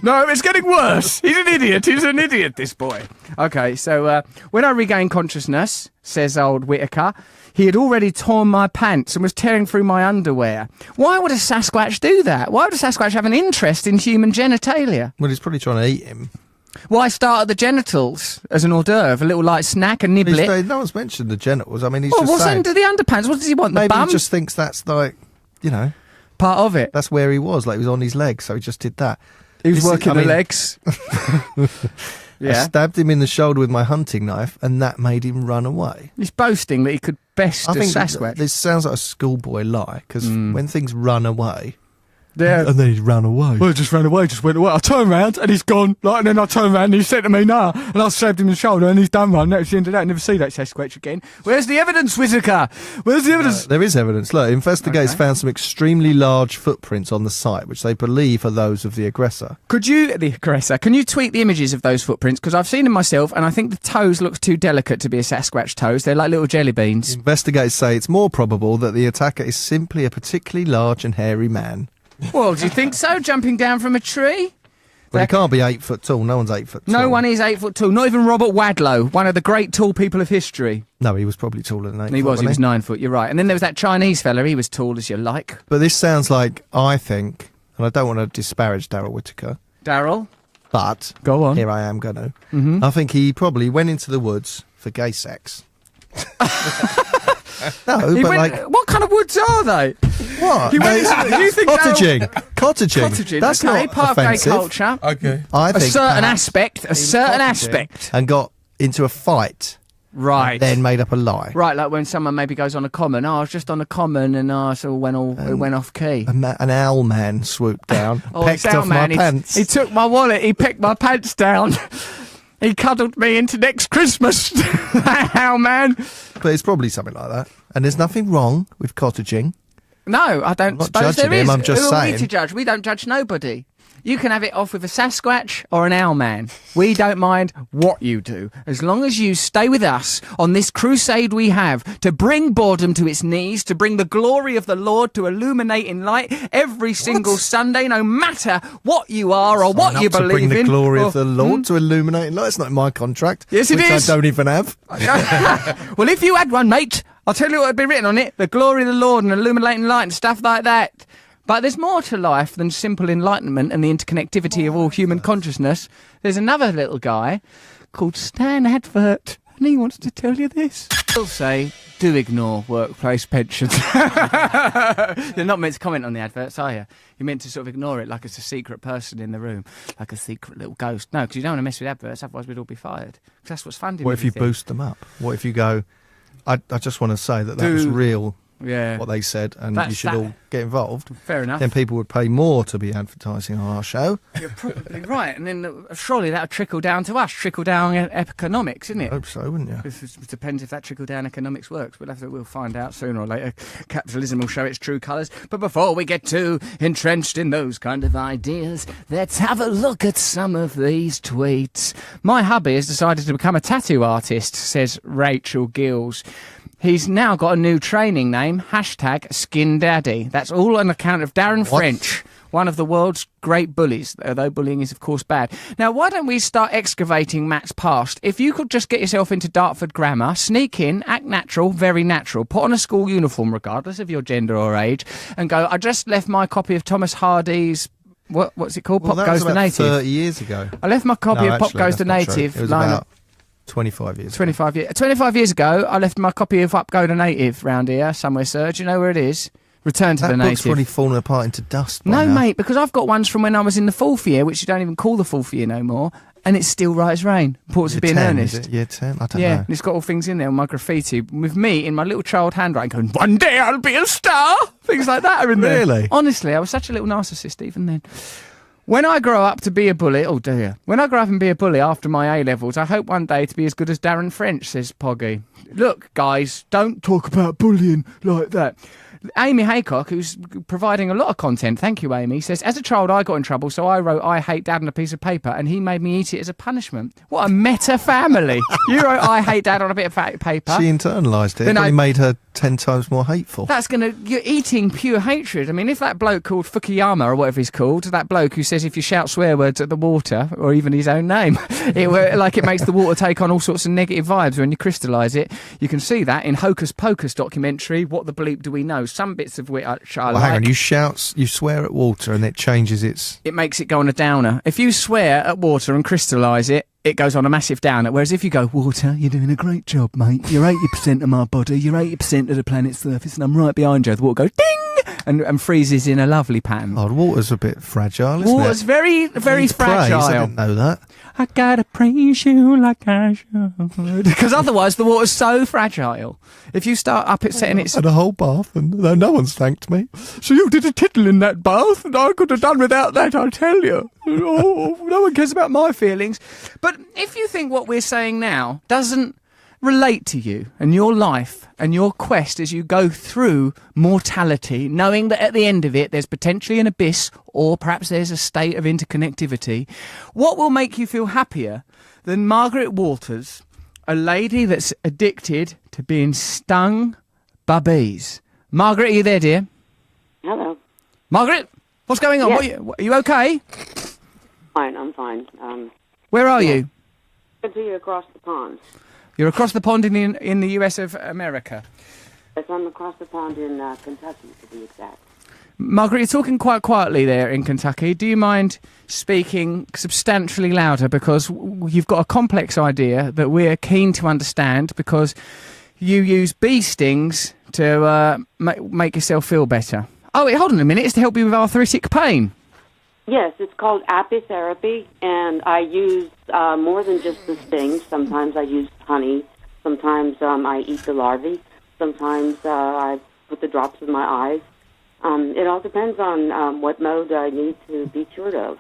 No, it's getting worse. He's an idiot, this boy. Okay, so when I regained consciousness, says old Whitaker, he had already torn my pants and was tearing through my underwear. Why would a Sasquatch do that? Why would a Sasquatch have an interest in human genitalia?
Well, he's probably trying to eat him.
Why start at the genitals as an hors d'oeuvre, a little light snack and nibble it?
No one's mentioned the genitals. I mean, he's
Well,
just
what's
saying.
under the underpants? What does he want, the
Maybe
bum?
he just thinks that's like,
part of it.
that's where he was. Like he was on his legs, so he just did that.
He was
This is-
working
I
the
mean-
legs.
I stabbed him in the shoulder with my hunting knife, and that made him run away.
He's boasting that he could best
I
a
think
Sasquatch.
this sounds like a schoolboy lie, because when things run away,
Yeah.
and then he ran away.
Well, he just ran away, just went away. I turned round and he's gone. And then I turned round and he said to me, nah. And I stabbed him in the shoulder and he's done one. That's the end of that. Never see that Sasquatch again. Where's the evidence, Whitaker? Where's the evidence?
There is evidence. Look, investigators found some extremely large footprints on the site, which they believe are those of the aggressor.
Can you tweet the images of those footprints? Because I've seen them myself and I think the toes look too delicate to be a Sasquatch toes. They're like little jelly beans.
Investigators say it's more probable that the attacker is simply a particularly large and hairy man.
Well, do you think so? Jumping down from a tree?
Well, he can't be 8 foot tall. No one's 8 foot tall.
No one is 8 foot tall. Not even Robert Wadlow, one of the great tall people of history.
No, he was probably taller than 8
He
foot.
was. He was 9 foot. You're right. And then there was that Chinese fella. He was tall as you like.
But this sounds like, I think, and I don't want to disparage Daryl Whitaker,
Daryl,
but
go on.
here I am going to. I think he probably went into the woods for gay sex. No,
He
but
went-
like,
what kind of woods are they?
what?
He went into- do you think
cottaging. Cottaging.
Cottaging.
That's
okay,
not
part
offensive.
of gay culture.
Okay.
I
A
think
certain
perhaps
aspect. A
he
certain
cottaging
aspect.
and got into a fight,
Right.
then made up a lie.
Right, like when someone maybe goes on a common. Oh, I was just on a common and so it went off key.
An owl man swooped down,
Oh,
pecked
this
off
owl
my
man,
pants.
He took my wallet. He picked my pants down. He cuddled me into next Christmas. How, man?
But it's probably something like that. And there's nothing wrong with cottaging.
No, I don't
I'm not
suppose
judging
there
him,
is.
I'm just
Who are we
saying.
to judge? We don't judge nobody. You can have it off with a Sasquatch or an Owlman. We don't mind what you do, as long as you stay with us on this crusade we have to bring boredom to its knees, to bring the glory of the Lord to illuminate in light every single Sunday, no matter what you are or what you believe in.
To bring the glory of the Lord to illuminate in light. It's not in my contract.
Yes, it is.
I don't even have.
Well, if you had one, mate, I'll tell you what would be written on it. The glory of the Lord and illuminating light and stuff like that. But there's more to life than simple enlightenment and the interconnectivity of all human consciousness. There's another little guy called Stan Advert, and he wants to tell you this. He'll say, do ignore workplace pensions. You're not meant to comment on the adverts, are you? You're meant to sort of ignore it like it's a secret person in the room, like a secret little ghost. No, because you don't want to mess with adverts, otherwise we'd all be fired. Because that's what's funding.
What if you boost them up? What if you go, I just want to say that was real.
Yeah,
what they said, and you should all get involved.
Fair enough.
Then people would pay more to be advertising on our show.
You're probably right, and then surely that would trickle down to us, trickle down economics, isn't it?
I hope so, wouldn't you?
It depends if that trickle down economics works. We'll find out sooner or later. Capitalism will show its true colours. But before we get too entrenched in those kind of ideas, let's have a look at some of these tweets. My hubby has decided to become a tattoo artist, says Rachel Gills. He's now got a new training name, #SkinDaddy. That's all on account of Darren French, one of the world's great bullies, although bullying is, of course, bad. Now, why don't we start excavating Matt's past? If you could just get yourself into Dartford Grammar, sneak in, act natural, very natural, put on a school uniform, regardless of your gender or age, and go, I just left my copy of Thomas Hardy's... What's it called?
Well,
Pop Goes the Native.
30 years ago.
I left my copy of Pop Goes the Native.
It was about 25 years.
25 years ago, I left my copy of Up Go the Native round here somewhere, sir. Do you know where it is? Return to the Native.
That book's probably fallen apart into dust by
No,
now.
mate, because I've got ones from when I was in the fourth year, which you don't even call the fourth year no more, and it's still right as rain. Reports of being
10,
earnest.
Is it? Year 10? I don't know.
Yeah, and it's got all things in there on my graffiti with me in my little child handwriting going, one day I'll be a star. Things like that are in there.
Really?
Honestly, I was such a little narcissist even then. When I grow up to be a bully, oh dear. When I grow up and be a bully after my A-levels, I hope one day to be as good as Darren French, says Poggy. Look, guys, don't talk about bullying like that. Amy Haycock, who's providing a lot of content, thank you, Amy, says, as a child I got in trouble, so I wrote I hate Dad on a piece of paper, and he made me eat it as a punishment. What a meta family. You wrote I hate Dad on a bit of paper.
She internalised it. Then it made her 10 times more hateful.
You're eating pure hatred. I mean, if that bloke called Fukuyama, or whatever he's called, that bloke who says if you shout swear words at the water, or even his own name, it makes the water take on all sorts of negative vibes when you crystallise it. You can see that in Hocus Pocus documentary, What the Bleep Do We Know? Some bits of which I like.
Hang on, you swear at water and it changes its...
It makes it go on a downer. If you swear at water and crystallise it, it goes on a massive downer. Whereas if you go, water, you're doing a great job, mate. You're 80% of my body, you're 80% of the planet's surface, and I'm right behind you. The water goes ding! And freezes in a lovely pattern.
Oh, the water's a bit fragile, isn't it?
Water's very, very fragile.
Praise. I didn't know that.
I gotta praise you like I should. Because otherwise the water's so fragile. If you start upsetting it...
I had a whole bath and no one's thanked me.
So you did a tittle in that bath and I could have done without that, I tell you. Oh, no one cares about my feelings. But if you think what we're saying now doesn't relate to you and your life and your quest as you go through mortality, knowing that at the end of it there's potentially an abyss or perhaps there's a state of interconnectivity, what will make you feel happier than Margaret Waters, a lady that's addicted to being stung by bees? Margaret, are you there, dear?
Hello.
Margaret, what's going on?
Yes.
Are you okay?
Fine, I'm fine.
Where are you?
Good to you across the pond.
You're across the pond in the US of America.
Yes, I'm across the pond in Kentucky, to be exact.
Margaret, you're talking quite quietly there in Kentucky. Do you mind speaking substantially louder? Because you've got a complex idea that we're keen to understand, because you use bee stings to make yourself feel better. Oh, wait, hold on a minute. It's to help you with arthritic pain.
Yes, it's called apitherapy, and I use more than just the stings. Sometimes I use honey. Sometimes I eat the larvae. Sometimes I put the drops in my eyes. It all depends on what mode I need to be cured of.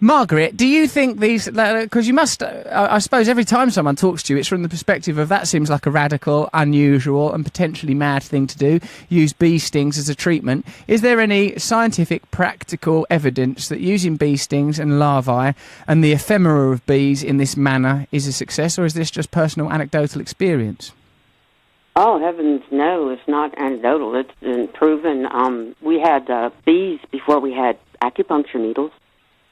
Margaret, do you think these... Because you must... I suppose every time someone talks to you, it's from the perspective of that seems like a radical, unusual and potentially mad thing to do, use bee stings as a treatment. Is there any scientific, practical evidence that using bee stings and larvae and the ephemera of bees in this manner is a success, or is this just personal anecdotal experience?
Oh, heavens, no, it's not anecdotal. It's been proven. We had bees before we had acupuncture needles.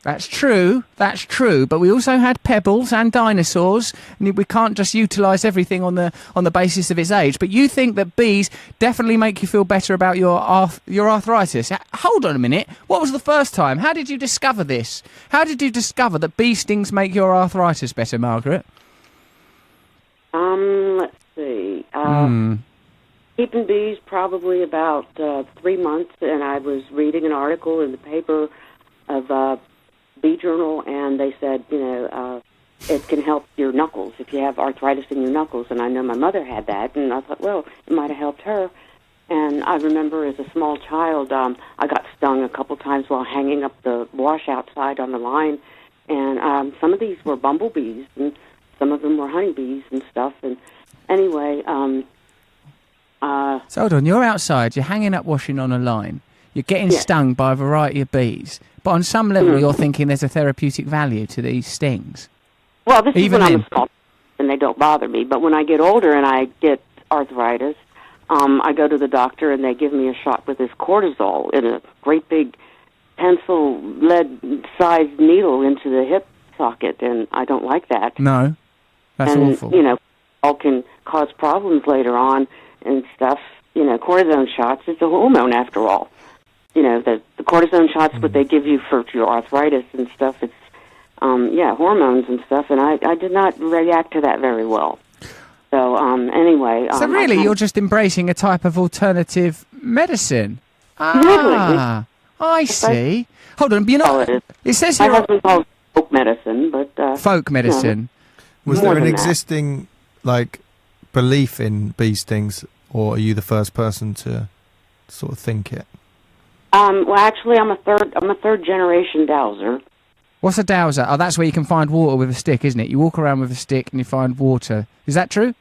That's true, but we also had pebbles and dinosaurs, and we can't just utilise everything on the basis of its age. But you think that bees definitely make you feel better about your arthritis. Hold on a minute, what was the first time? How did you discover this? How did you discover that bee stings make your arthritis better, Margaret?
Let's see. Keeping bees probably about 3 months, and I was reading an article in the paper of Bee Journal, and they said, it can help your knuckles if you have arthritis in your knuckles. And I know my mother had that, and I thought, well, it might have helped her. And I remember as a small child, I got stung a couple times while hanging up the wash outside on the line. And some of these were bumblebees, and some of them were honeybees and stuff. And anyway...
so hold on, you're outside, you're hanging up washing on a line, you're getting stung by a variety of bees, but on some level you're thinking there's a therapeutic value to these stings.
Well, this
Even
is when I'm small, and they don't bother me. But when I get older and I get arthritis, I go to the doctor and they give me a shot with this cortisol in a great big pencil lead-sized needle into the hip socket, and I don't like that.
No, that's awful.
All can cause problems later on and stuff. Cortisone shots, it's a hormone after all. The cortisone shots, what they give you for your arthritis and stuff, it's, hormones and stuff, and I did not react to that very well. So, anyway...
So really, you're just embracing a type of alternative medicine?
Ah,
I see. Hold on, it says here...
My husband calls it folk medicine, but...
folk medicine.
Was there an existing, belief in bee stings, or are you the first person to sort of think it?
Well, actually, I'm a third generation dowser.
What's a dowser? Oh, that's where you can find water with a stick, isn't it? You walk around with a stick and you find water. Is that true?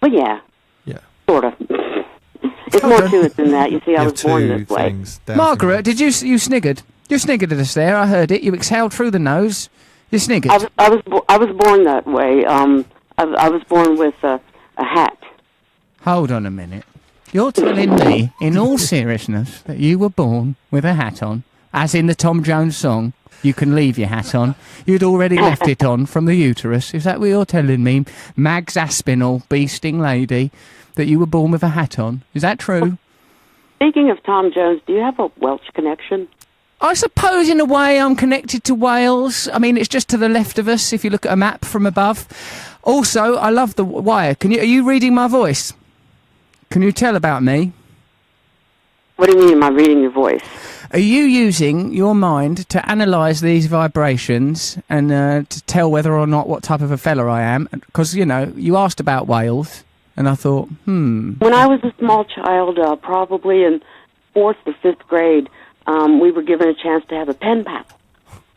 Well, yeah.
Yeah.
Sort of. There's more to it than that. You see, I was born this way.
Margaret, did you sniggered? You sniggered at us there. I heard it. You exhaled through the nose. You sniggered.
I was born that way. I was born with a hat.
Hold on a minute. You're telling me, in all seriousness, that you were born with a hat on, as in the Tom Jones song, you can leave your hat on. You'd already left it on from the uterus. Is that what you're telling me, Mags Aspinall, bee sting lady, that you were born with a hat on? Is that true?
Speaking of Tom Jones, do you have a Welsh connection?
I suppose, in a way, I'm connected to Wales. I mean, it's just to the left of us, if you look at a map from above. Also, I love the wire. Are you reading my voice? Can you tell about me?
What do you mean, am I reading your voice?
Are you using your mind to analyse these vibrations and to tell whether or not what type of a fella I am? Because, you asked about Wales, and I thought,
When I was a small child, probably in 4th or 5th grade, we were given a chance to have a pen pal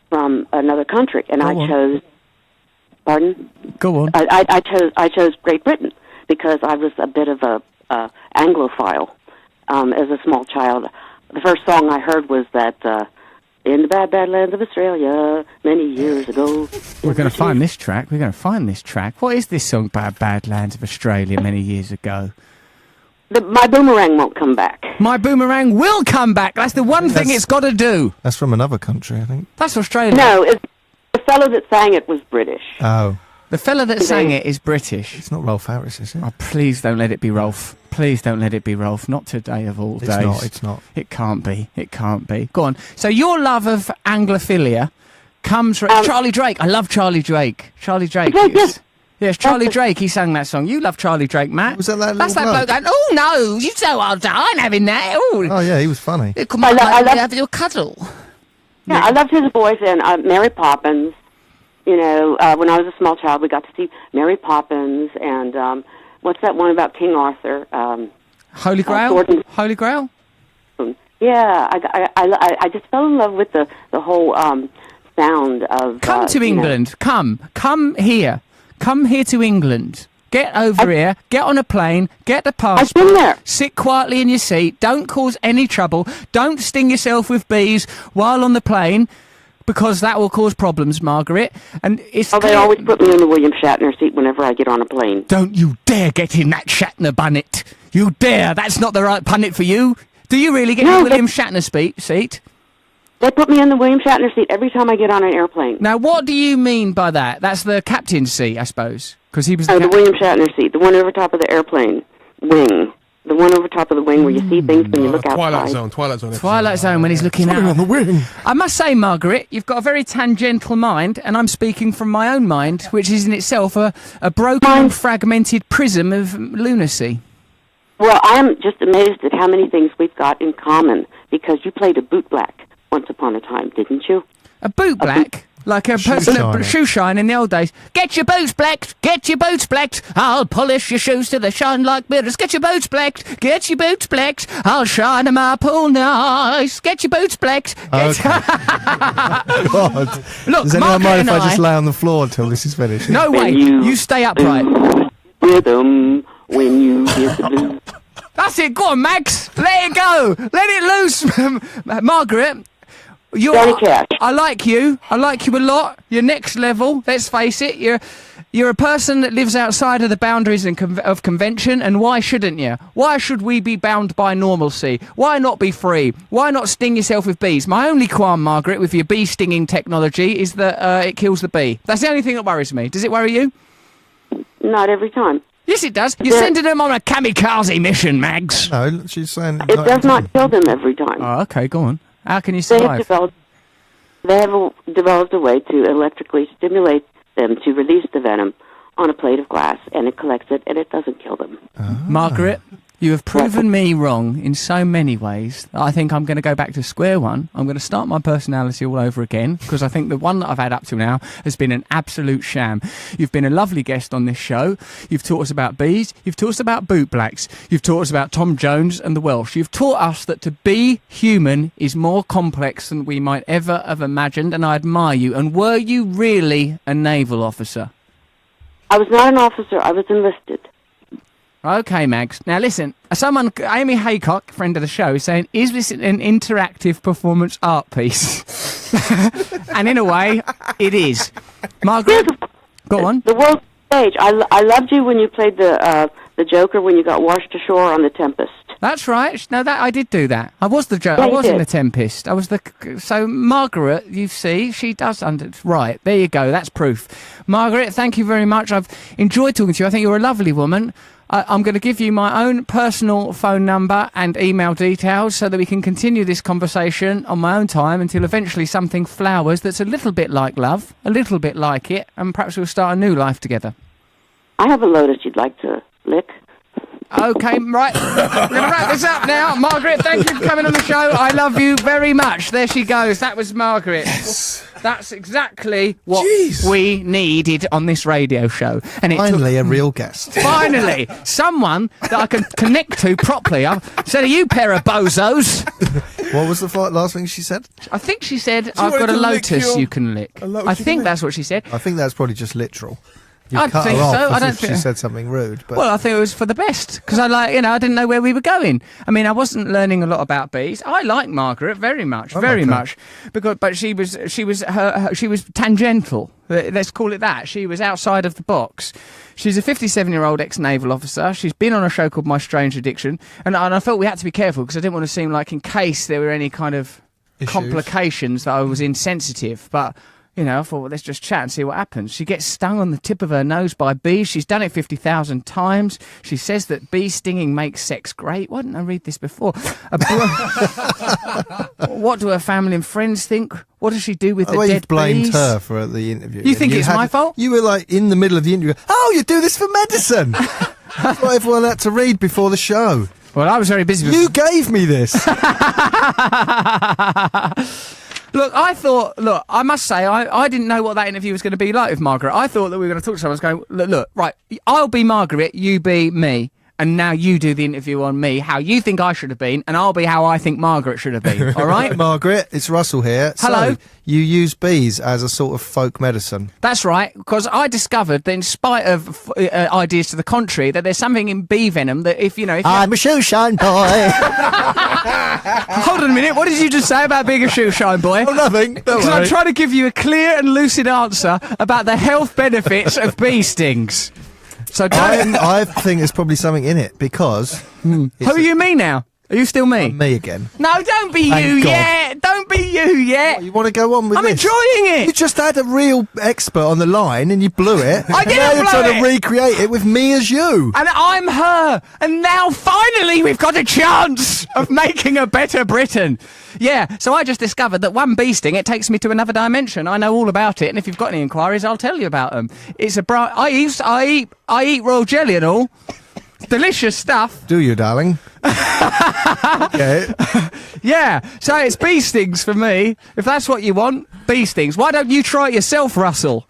from another country, and I chose... Pardon?
Go on.
I chose Great Britain because I was a bit of a Anglophile as a small child. The first song I heard was that in the bad, bad lands of Australia many years ago.
We're going to find this track. What is this song, Bad, Bad Lands of Australia many years ago?
My boomerang won't come back.
My boomerang will come back. That's the one thing it's got to do.
That's from another country, I think.
That's Australia.
No, the fellow that sang it was British.
Oh.
The fella that sang it is British.
It's not Rolf Harris, is it?
Oh, please don't let it be Rolf. Please don't let it be Rolf. Not today of all days.
It's not.
It can't be. Go on. So your love of Anglophilia comes from... Charlie Drake. I love Charlie Drake. Charlie Drake. Yes, Charlie Drake. He sang that song. You love Charlie Drake, Matt.
Was that little
That's that bloke. Oh, no. You so old. I'm having that.
Oh, yeah, he was funny.
Come on, I love your cuddle.
Yeah, I loved his voice, and Mary Poppins. When I was a small child, we got to see Mary Poppins and what's that one about King Arthur?
Holy Grail? Holy Grail?
Yeah, I just fell in love with the whole sound of...
Come to England. Come here. Come here to England. Get over here, get on a plane, get the passport,
I've been there.
Sit quietly in your seat, don't cause any trouble, don't sting yourself with bees while on the plane, because that will cause problems, Margaret. And it's
they always put me in the William Shatner seat whenever I get on a plane.
Don't you dare get in that Shatner bunnet. You dare. That's not the right punnet for you. Do you really get in the William Shatner seat?
They put me in the William Shatner seat every time I get on an airplane.
Now, what do you mean by that? That's the captain's seat, I suppose, because he was
the William Shatner seat, the one over top of the airplane wing. The one over top of the wing where you see things when you look outside.
Twilight Zone
when he's looking out.
on the wing.
I must say, Margaret, you've got a very tangential mind, and I'm speaking from my own mind, which is in itself a broken and fragmented prism of lunacy.
Well, I'm just amazed at how many things we've got in common, because you played a bootblack once upon a time, didn't you?
A bootblack? Like a person at shoe shine in the old days. Get your boots blacked, get your boots blacked. I'll polish your shoes till they shine like mirrors. Get your boots blacked, get your boots blacked. I'll shine them up all nice. Get your boots blacked.
God.
Look,
does anyone mind if I just lay on the floor until this is finished?
No way. You stay upright.
Rhythm when you get the blues.
That's it. Go on, Max. Let it go. Let it loose. Margaret. I like you. I like you a lot. You're next level. Let's face it. You're a person that lives outside of the boundaries of convention. And why shouldn't you? Why should we be bound by normalcy? Why not be free? Why not sting yourself with bees? My only qualm, Margaret, with your bee stinging technology is that it kills the bee. That's the only thing that worries me. Does it worry you?
Not every time.
Yes, it does. You're sending them on a kamikaze mission, Mags.
No, she's saying
it does not kill them every time.
Oh, okay, go on. How can you survive?
They have developed a way to electrically stimulate them to release the venom on a plate of glass, and it collects it, and it doesn't kill them.
Margaret, you have proven me wrong in so many ways. I think I'm going to go back to square one. I'm going to start my personality all over again, because I think the one that I've had up to now has been an absolute sham. You've been a lovely guest on this show. You've taught us about bees. You've taught us about bootblacks. You've taught us about Tom Jones and the Welsh. You've taught us that to be human is more complex than we might ever have imagined, and I admire you. And were you really a naval officer?
I was not an officer. I was enlisted.
Okay, Mags. Now listen, Amy Haycock, friend of the show, is saying, is this an interactive performance art piece? And in a way, it is. Margaret, go on.
The world stage. I loved you when you played the Joker when you got washed ashore on the Tempest.
That's right. No, I did do that. I was the Joker.
Yeah,
I was in the Tempest. I was so Margaret, you see, she does right. There you go. That's proof. Margaret, thank you very much. I've enjoyed talking to you. I think you're a lovely woman. I'm going to give you my own personal phone number and email details so that we can continue this conversation on my own time until eventually something flowers that's a little bit like love, a little bit like it, and perhaps we'll start a new life together.
I have a lotus you'd like to lick.
Okay, right. We're going to wrap this up now. Margaret, thank you for coming on the show. I love you very much. There she goes. That was Margaret. Yes. That's exactly what we needed on this radio show. And
finally, a real guest.
Finally, someone that I can connect to properly. I said, you pair of bozos.
What was the last thing she said?
I think she said, I've got a lotus you can lick. I think that's what she said.
I think that's probably just literal.
I think so. I don't
think she said something rude. But
well, I think it was for the best because I didn't know where we were going. I mean, I wasn't learning a lot about bees. I like Margaret very much, much, but she was tangential. Let's call it that. She was outside of the box. She's a 57-year-old ex-naval officer. She's been on a show called My Strange Addiction, and I felt we had to be careful because I didn't want to seem like in case there were any kind of complications that I was insensitive, but. I thought, well, let's just chat and see what happens. She gets stung on the tip of her nose by bees. She's done it 50,000 times. She says that bee stinging makes sex great. Why didn't I read this before? What do her family and friends think? What does she do with the dead
you've blamed
bees?
her for the interview.
You think it's my fault?
You were like in the middle of the interview. Oh, you do this for medicine. That's what everyone had to read before the show.
Well, I was very busy.
You gave me this.
Look, I must say, I didn't know what that interview was going to be like with Margaret. I thought that we were going to talk to someone going, look, right, I'll be Margaret, you be me. and now you do the interview on me, how you think I should have been, and I'll be how I think Margaret should have been. All right?
Margaret, it's Russell here.
Hello.
So, you use bees as a sort of folk medicine.
That's right, because I discovered that in spite of ideas to the contrary, that there's something in bee venom that if you...
I'm a shoe shine boy.
Hold on a minute, what did you just say about being a shoe shine boy?
Oh, nothing. Don't
Because I'm
worry.
trying to give you a clear and lucid answer about the health benefits of bee stings. So don't...
I think there's probably something in it because...
Who are you, me now? Are you still me?
Me again.
No, don't be
Thank
you
God.
yet. Don't be you yet.
You want to go on with
I'm
this?
enjoying
You
it.
just had a real expert on the line and you blew it.
I didn't
Now you're
blow
trying
it.
to recreate it with me as you.
And I'm her. And now finally we've got a chance of making a better Britain. Yeah, so I just discovered that one bee sting, it takes me to another dimension. I know all about it. And if you've got any inquiries, I'll tell you about them. It's a I eat royal jelly and all. Delicious stuff.
Do you, darling? Okay.
Yeah, so it's bee stings for me. If that's what you want, bee stings. Why don't you try it yourself, Russell?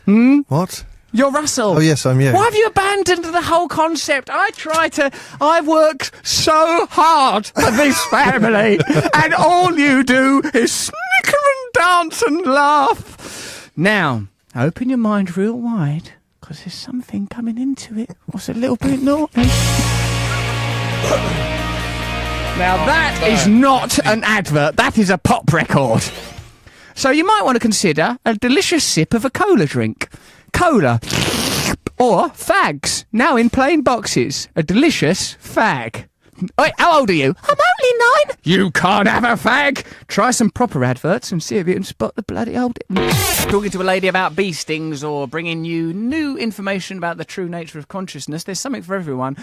What?
You're Russell.
Oh, yes, I'm you.
Why have you abandoned the whole concept? I work so hard for this family, and all you do is snicker and dance and laugh. Now, open your mind real wide, because there's something coming into it. What's a little bit naughty? Now that is not an advert, that is a pop record. So you might want to consider a delicious sip of a cola drink. Cola. Or fags, now in plain boxes. A delicious fag. Wait, how old are you? I'm only 9. You can't have a fag. Try some proper adverts and see if you can spot the bloody old... Talking to a lady about bee stings or bringing you new information about the true nature of consciousness. There's something for everyone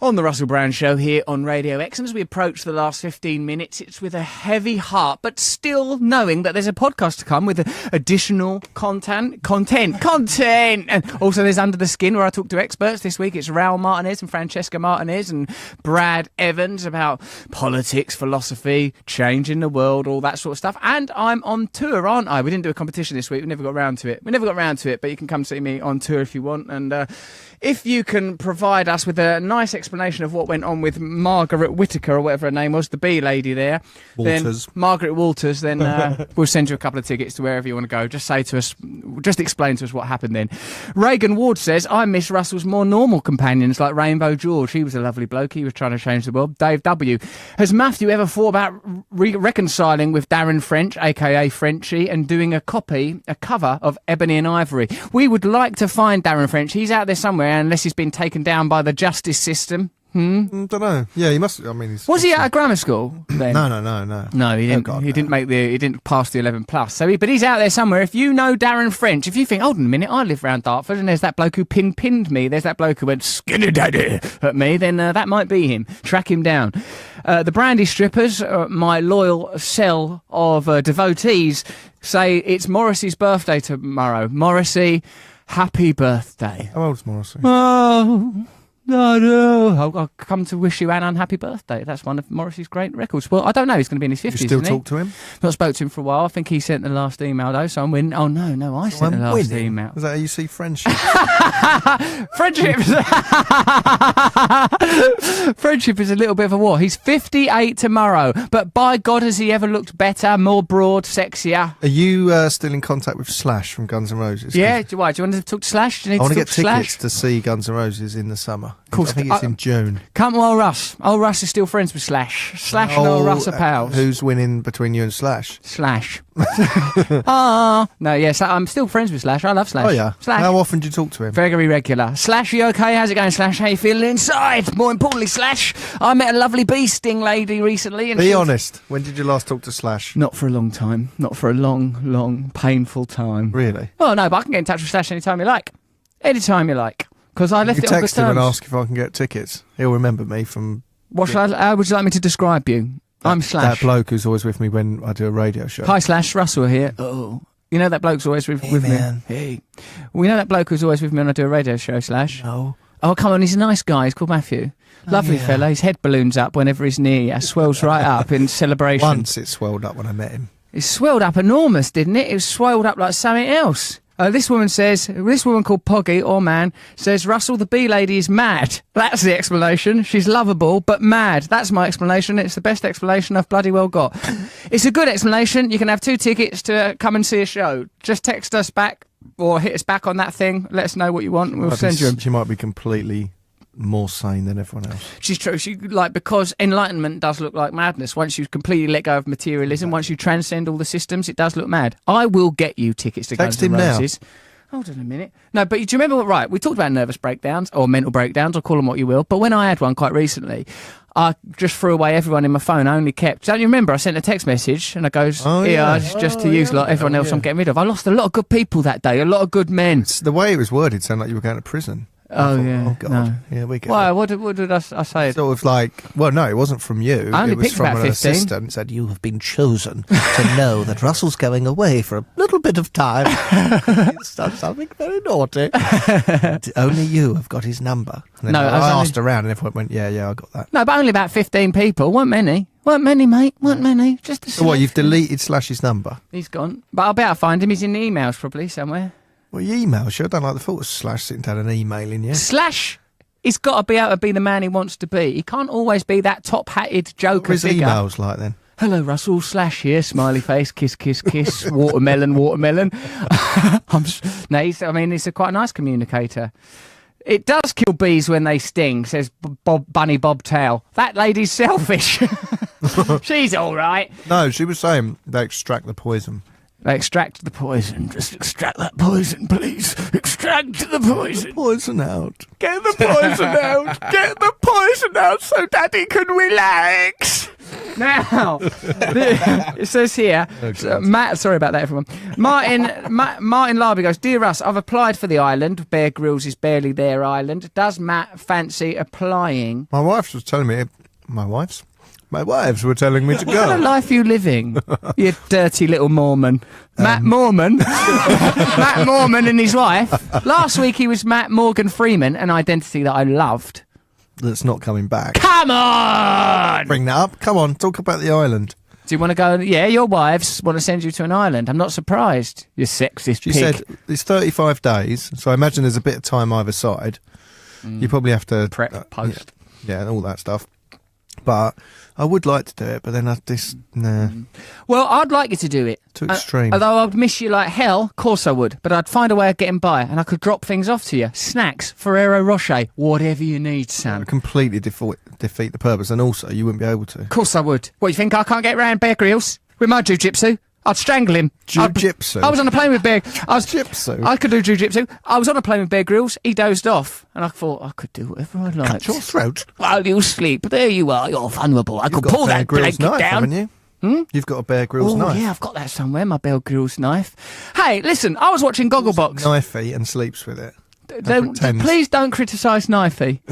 on the Russell Brand Show here on Radio X. And as we approach the last 15 minutes, it's with a heavy heart, but still knowing that there's a podcast to come with additional content. And also there's Under the Skin, where I talk to experts. This week it's Raul Martinez and Francesca Martinez and Brad Evans about politics, philosophy, changing the world, all that sort of stuff. And I'm on tour, aren't I? We didn't do a competition this week. We never got round to it. But you can come see me on tour if you want. And if you can provide us with a nice explanation of what went on with Margaret Whittaker, or whatever her name was, the bee lady there,
Walters.
then Margaret Walters, then we'll send you a couple of tickets to wherever you want to go. Just say to us, just explain to us what happened then. Reagan Ward says, I miss Russell's more normal companions like Rainbow George. He was a lovely bloke. He was trying to change the world. Dave W. Has Matthew ever thought about reconciling with Darren French, a.k.a. Frenchie, and doing a cover of Ebony and Ivory? We would like to find Darren French. He's out there somewhere, unless he's been taken down by the justice system.
Don't know. Yeah, he must. I mean,
Was he at a grammar school then?
No.
No, he didn't.
God,
he
no.
didn't pass the 11 plus. So, but he's out there somewhere. If you know Darren French, if you think, hold on a minute, I live round Dartford, and there's that bloke who pinned me. There's that bloke who went skinny daddy at me. Then that might be him. Track him down. The Brandy Strippers, my loyal cell of devotees, say it's Morrissey's birthday tomorrow. Morrissey, happy birthday.
How old's Morrissey?
Oh, no. I'll come to wish you an unhappy birthday. That's one of Morrissey's great records. Well, I don't know. He's going to be in his 50s,
You still
isn't
talk to him?
Not spoke to him for a while. I think he sent the last email, though, so I'm winning. Oh, no, I sent the last email.
Is that how you see friendship?
Friendship is a little bit of a war. He's 58 tomorrow, but by God, has he ever looked better, more broad, sexier?
Are you still in contact with Slash from Guns N' Roses?
Yeah, do you want to talk to Slash? Do you need
I want to
to
get
talk to Slash?
tickets to see Guns N' Roses in the summer.
Of course.
I think it's in June.
Come to old Russ. Old Russ is still friends with Slash. Slash and old Russ are pals.
Who's winning between you and Slash?
Slash. No, yes, I'm still friends with Slash. I love Slash.
Oh, yeah.
Slash.
How often do you talk to him?
Very regular. Slash, you okay? How's it going, Slash? How you feeling inside? More importantly, Slash, I met a lovely bee sting lady recently. And
Be honest. When did you last talk to Slash?
Not for a long time. Not for a long, painful time.
Really?
Well, no, but I can get in touch with Slash anytime you like. Anytime you like. Because I left
You
it on good
text him and
terms.
ask if I can get tickets. He'll remember me from...
How would you like me to describe you? I'm Slash.
That bloke who's always with me when I do a radio show.
Hi, Slash. Russell here. Oh. You know that bloke's always with
man.
me? Hey. Well, you know that bloke who's always with me when I do a radio show, Slash?
No.
Oh, come on, he's a nice guy. He's called Matthew. Lovely
yeah.
fella. His head balloons up whenever he's near you. Swells right up in celebration.
Once it swelled up when I met him.
It swelled up enormous, didn't it? It was swelled up like something else. This woman called Poggy, or man, says, Russell, the bee lady is mad. That's the explanation. She's lovable, but mad. That's my explanation. It's the best explanation I've bloody well got. It's a good explanation. You can have 2 tickets to come and see a show. Just text us back or hit us back on that thing. Let us know what you want and we'll send you them.
She might be completely more sane than everyone else.
She's true. Because enlightenment does look like madness. Once you completely let go of materialism, once you transcend all the systems, it does look mad. I will get you tickets to Guns N' Roses. Hold on a minute. No, but do you remember right? We talked about nervous breakdowns or mental breakdowns, or call them what you will. But when I had one quite recently, I just threw away everyone in my phone. I only kept. Don't you remember? I sent a text message and I goes, just to use everyone else I'm getting rid of. I lost a lot of good people that day. A lot of good men.
The way it was worded sounded like you were going to prison.
Oh God!
No. Yeah, we get.
Why? What did I say?
Sort of like, well, no, it wasn't from you.
I only
it was
picked
from
about
an
15.
assistant. It said you have been chosen to know that Russell's going away for a little bit of time. He's done something very naughty. Only you have got his number. And then I asked around, and everyone went, "Yeah, I got that."
No, but only about 15 people. Weren't many, mate. Weren't many. Just a
so what? You've deleted Slash's number.
He's gone, but I'll be able to find him. He's in the emails probably somewhere.
Well, you emails you. I don't like the thought of Slash sitting down and emailing you.
Slash, he's got to be able to be the man he wants to be. He can't always be that top-hatted joker
figure. What are his emails like then?
Hello, Russell. Slash here. Smiley face. Kiss, kiss, kiss. Watermelon. He's a quite nice communicator. It does kill bees when they sting, says Bunny Bobtail. That lady's selfish. She's all right.
No, she was saying they extract the poison.
They extract the poison. Just extract that poison, please. Extract the poison.
Get the poison out.
Get the poison out. Get the poison out so Daddy can relax. Now, it says here, Matt, sorry about that, everyone. Martin Larby goes, Dear Russ, I've applied for the island. Bear Grylls is barely their island. Does Matt fancy applying?
My wife was telling me, my wives were telling me to go.
What kind of life are you living, you dirty little Mormon? Matt Mormon? Matt Mormon and his wife. Last week he was Matt Morgan Freeman, an identity that I loved.
That's not coming back.
Come on!
Bring that up. Come on, talk about the island.
Do you want to go? Yeah, your wives want to send you to an island. I'm not surprised. You sexist pig.
She said it's 35 days, so I imagine there's a bit of time either side. You probably have to...
Prep, post.
Yeah, and all that stuff. But I would like to do it, but then nah.
Well, I'd like you to do it.
Too extreme.
Although I'd miss you like hell, of course I would. But I'd find a way of getting by, and I could drop things off to you. Snacks, Ferrero Rocher, whatever you need, Sam.
Completely defeat the purpose, and also you wouldn't be able to.
Of course I would. What, you think I can't get round Bear Grylls with my jujitsu? I'd strangle him.
Jiu-jitsu?
I was on a plane with Bear...
Jiu-jitsu?
I could do jiu-jitsu. I was on a plane with Bear Grylls. He dozed off. And I thought, I could do whatever I liked.
Cut your throat.
While you sleep. There you are. You're vulnerable. I could pull that blanket
knife,
down.
Haven't you? You've got a Bear Grylls knife.
Oh, yeah, I've got that somewhere, my Bear Grylls knife. Hey, listen, I was watching Gogglebox.
Knifey and sleeps with it.
Please don't criticise Knifey.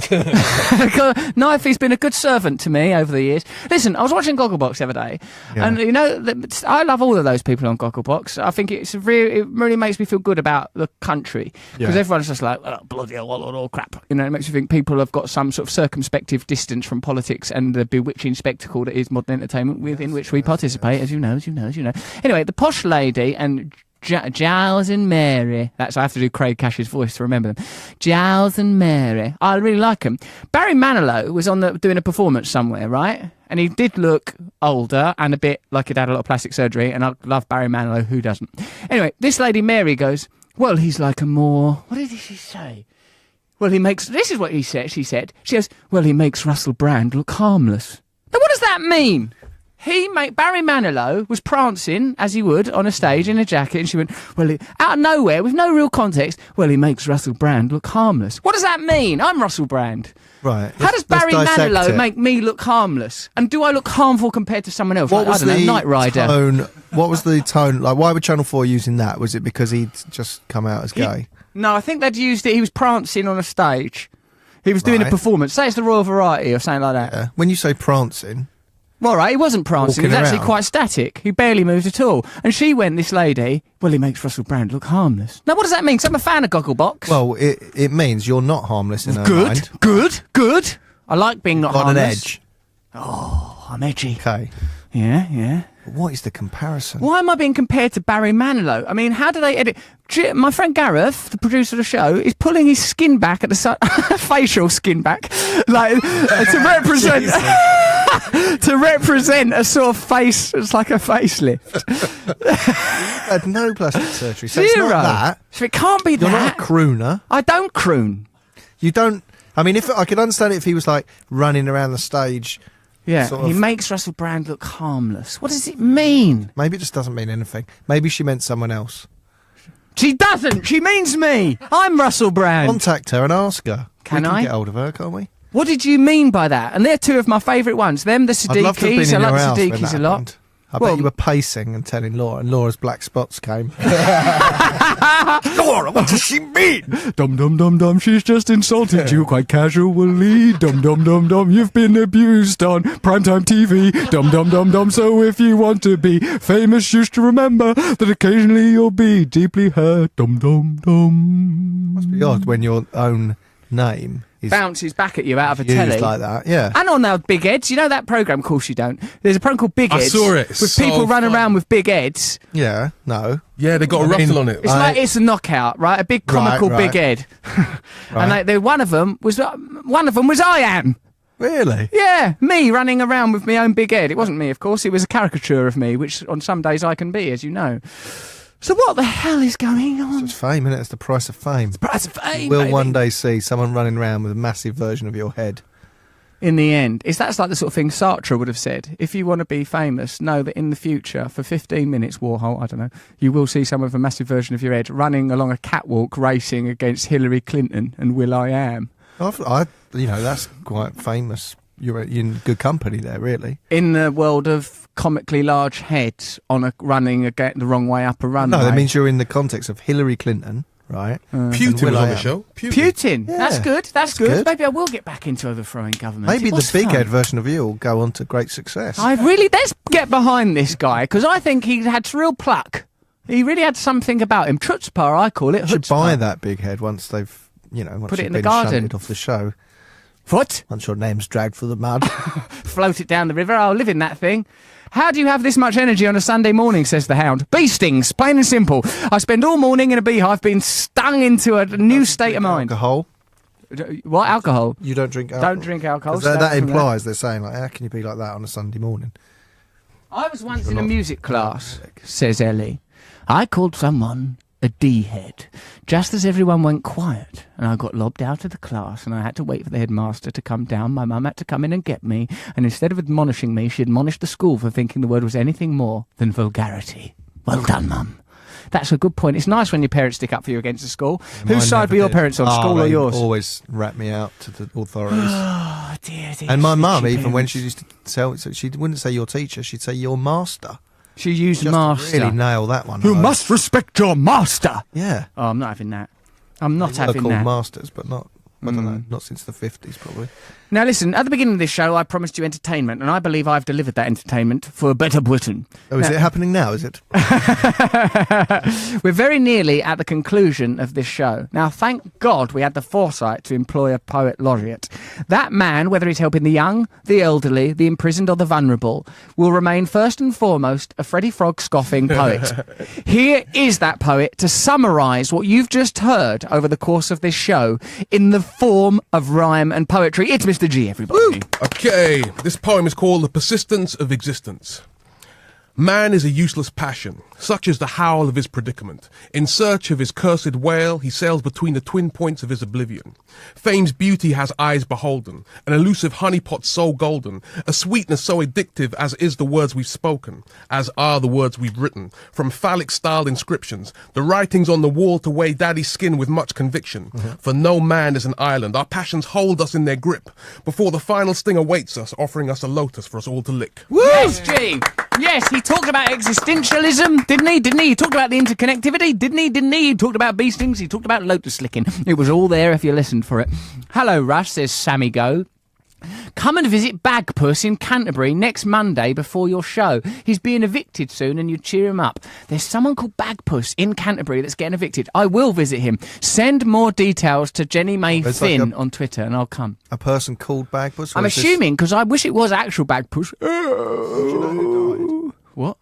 Knifey's been a good servant to me over the years. Listen, I was watching Gogglebox the other day, and you know, I love all of those people on Gogglebox. I think it really makes me feel good about the country, because everyone's just like, oh, bloody hell, all crap. You know, it makes me think people have got some sort of circumspective distance from politics and the bewitching spectacle that is modern entertainment, within which we participate, as you know. Anyway, the posh lady and Giles and Mary. I have to do Craig Cash's voice to remember them. Giles and Mary. I really like them. Barry Manilow was doing a performance somewhere, right? And he did look older and a bit like he'd had a lot of plastic surgery. And I love Barry Manilow. Who doesn't? Anyway, this lady Mary goes, well, he's like a more... What did she say? Well, he makes... This is what he said. She said. She goes, well, he makes Russell Brand look harmless. Now, what does that mean? Barry Manilow was prancing, as he would, on a stage in a jacket, and she went, well, out of nowhere, with no real context, well, he makes Russell Brand look harmless. What does that mean? I'm Russell Brand.
Right.
How does Barry Manilow make me look harmless? And do I look harmful compared to someone else?
What was the
Knight Rider.
Tone? What was the tone? Like, why were Channel 4 using that? Was it because he'd just come out as gay?
No, I think they'd used it. He was prancing on a stage. He was doing a performance. Say it's the Royal Variety or something like that.
Yeah. When you say prancing...
Well, right, he wasn't prancing. He was actually quite static. He barely moved at all. And she went, this lady, well, he makes Russell Brand look harmless. Now, what does that mean? Because I'm a fan of Gogglebox.
Well, it means you're not harmless in her mind.
Good. I like being not harmless.
On an edge.
Oh, I'm edgy.
Okay.
Yeah.
What is the comparison?
Why am I being compared to Barry Manilow? I mean, how do they edit? My friend Gareth, the producer of the show, is pulling his skin back at the side, facial skin back, like to represent to represent a sort of face. It's like a facelift.
I had no plastic surgery, so it's
Zero.
not that.
So it can't be
You're
that.
not a crooner.
I don't croon.
You don't. I mean, if I could understand it if he was like running around the stage.
Yeah,
sort
he
of-
makes Russell Brand look harmless. What does it mean?
Maybe it just doesn't mean anything. Maybe she meant someone else.
She doesn't. She means me. I'm Russell Brand.
Contact her and ask her.
Can
we
I?
get hold of her, can't we?
What did you mean by that? And they're two of my favourite ones. Them, the
I'd love to have been
Siddiquis.
in
I
your
like
house
the
when
Siddiquis
that
a lot.
happened. I
Well-
bet you were pacing and telling Laura, and Laura's black spots came. Laura, what does she mean?
Dum dum dum dum, she's just insulted you quite casually. Dum dum dum dum, you've been abused on primetime TV. Dum dum dum dum, so if you want to be famous, you should remember that occasionally you'll be deeply hurt. Dum dum dum.
Must be odd when your own name is
Bounces back at you out of a
used
telly.
like that. Yeah.
And on our Big Heads, you know that programme? Of course you don't. There's a programme called Big
I
Heads.
saw it. It's
With
so
people running
fun.
around with big heads.
Yeah. No.
Yeah, they got a
I mean,
ruffle on it.
It's like It's a Knockout, right? A big comical
Right.
big head.
Right.
And one of them was I Am.
Really?
Yeah, me running around with my own big head. It wasn't me, of course. It was a caricature of me, which on some days I can be, as you know. So what the hell is going on?
It's fame, isn't it? It's the price of fame.
Price of fame,
We'll
baby.
one day see someone running around with a massive version of your head.
In the end, that's like the sort of thing Sartre would have said. If you want to be famous, know that in the future, for 15 minutes, Warhol, I don't know, you will see someone with a massive version of your head running along a catwalk racing against Hillary Clinton and Will.i.am.
That's quite famous. You're in good company there, really.
In the world of comically large heads running the wrong way up a runway.
No, that means you're in the context of Hillary Clinton, right?
Putin was on the show.
Putin.
Yeah.
That's good. That's good.
good.
Maybe I will get back into overthrowing government.
Maybe
It
the
was
big
fun.
head version of you will go on to great success.
Let's get behind this guy, because I think he had real pluck. He really had something about him. Chutzpah, I call it.
You should
Chutzpah.
buy that big head once they've, once
Put it
you've
in the
been
garden.
shunted off the show.
What?
Once your name's dragged through the mud.
Float it down the river. I'll live in that thing. How do you have this much energy on a Sunday morning, says the Hound? Bee stings, plain and simple. I spend all morning in a beehive being stung into a new state of mind.
Alcohol.
What, alcohol?
You don't drink alcohol.
Don't drink alcohol.
'Cause that
Start from
implies they're saying, like, how can you be like that on a Sunday morning?
I was once in a music class, says Ellie. I called someone a D-head, just as everyone went quiet, and I got lobbed out of the class, and I had to wait for the headmaster to come down. My mum had to come in and get me, and instead of admonishing me, she admonished the school for thinking the word was anything more than vulgarity. Well done, Mum. That's a good point. It's nice when your parents stick up for you against the school.
Mine
Whose side
never
were your
did.
parents on, school or
they
yours?
always rat me out to the authorities.
Oh, dear.
And my mum,
snitchy
even when
parents.
she used to tell, so she wouldn't say your teacher, she'd say your master.
She used
Just
master.
to really nail that one.
You
home.
must respect your master.
Yeah.
Oh, I'm not having that. I'm not
They were
having
called
that.
masters, but not. I don't know. Not since the 50s, probably.
Now listen, at the beginning of this show I promised you entertainment, and I believe I've delivered that entertainment for a better Britain.
Oh, is it happening now, is it?
We're very nearly at the conclusion of this show. Now, thank God we had the foresight to employ a poet laureate. That man, whether he's helping the young, the elderly, the imprisoned or the vulnerable, will remain first and foremost a Freddie Frog scoffing poet. Here is that poet to summarise what you've just heard over the course of this show in the form of rhyme and poetry. It's Mr. G, everybody.
Okay, this poem is called The Persistence of Existence. Man is a useless passion, such is the howl of his predicament. In search of his cursed whale, he sails between the twin points of his oblivion. Fame's beauty has eyes beholden, an elusive honeypot so golden, a sweetness so addictive as is the words we've spoken, as are the words we've written, from phallic-styled inscriptions, the writings on the wall to weigh daddy's skin with much conviction. For no man is an island, our passions hold us in their grip, before the final sting awaits us, offering us a lotus for us all to lick.
Yes, G. Yes, he talked about existentialism, didn't he? He talked about the interconnectivity, didn't he? He talked about bee stings, he talked about lotus licking. It was all there if you listened for it. Hello, Russ, says Sammy Go. Come and visit Bagpuss in Canterbury next Monday before your show. He's being evicted soon and you cheer him up. There's someone called Bagpuss in Canterbury that's getting evicted. I will visit him. Send more details to Jenny May
There's
Finn
like
on Twitter and I'll come.
A person called Bagpuss?
I'm assuming, because I wish it was actual Bagpuss.
Do you know who died?
What?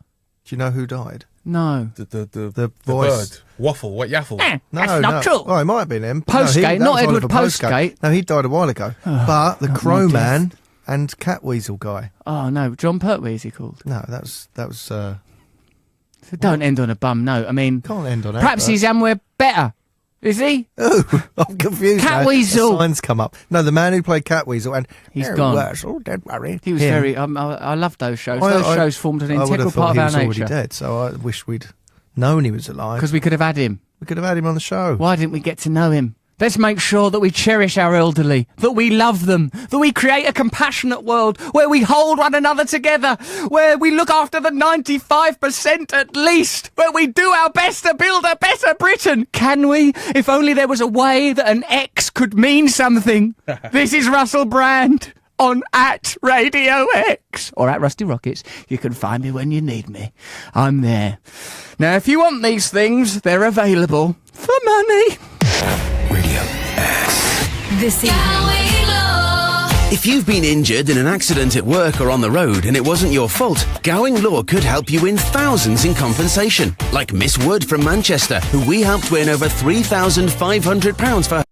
Do you know who died?
No.
The
voice.
bird. Waffle. What Yaffle?
That's not true.
Oh, it might have been him.
Postgate,
that
not
was
Edward
Oliver
Postgate.
No, he died a while ago. But the Crowman and Catweasel guy.
Oh, no. John Pertwee, is he called?
No, that was.
So don't end on a bum note. I mean,
Can't end on
perhaps
adverts.
he's somewhere better. Is he?
Oh, I'm confused.
Catweasel.
The signs come up. No, the man who played Catweasel and
He's gone.
Wurzel, don't worry.
He was
Him.
very... I loved those shows. Those shows formed an
I would
integral
have thought
part
he
of
was
our
already
nature.
dead, so I wish we'd known he was alive.
Because we could have had him.
We could have had him on the show.
Why didn't we get to know him? Let's make sure that we cherish our elderly, that we love them, that we create a compassionate world where we hold one another together, where we look after the 95% at least, where we do our best to build a better Britain. Can we? If only there was a way that an X could mean something. This is Russell Brand on @RadioX or @RustyRockets. You can find me when you need me. I'm there. Now, if you want these things, they're available for money.
Radio X.
This evening.
If you've been injured in an accident at work or on the road and it wasn't your fault, Gowing Law could help you win thousands in compensation. Like Miss Wood from Manchester, who we helped win over £3,500 for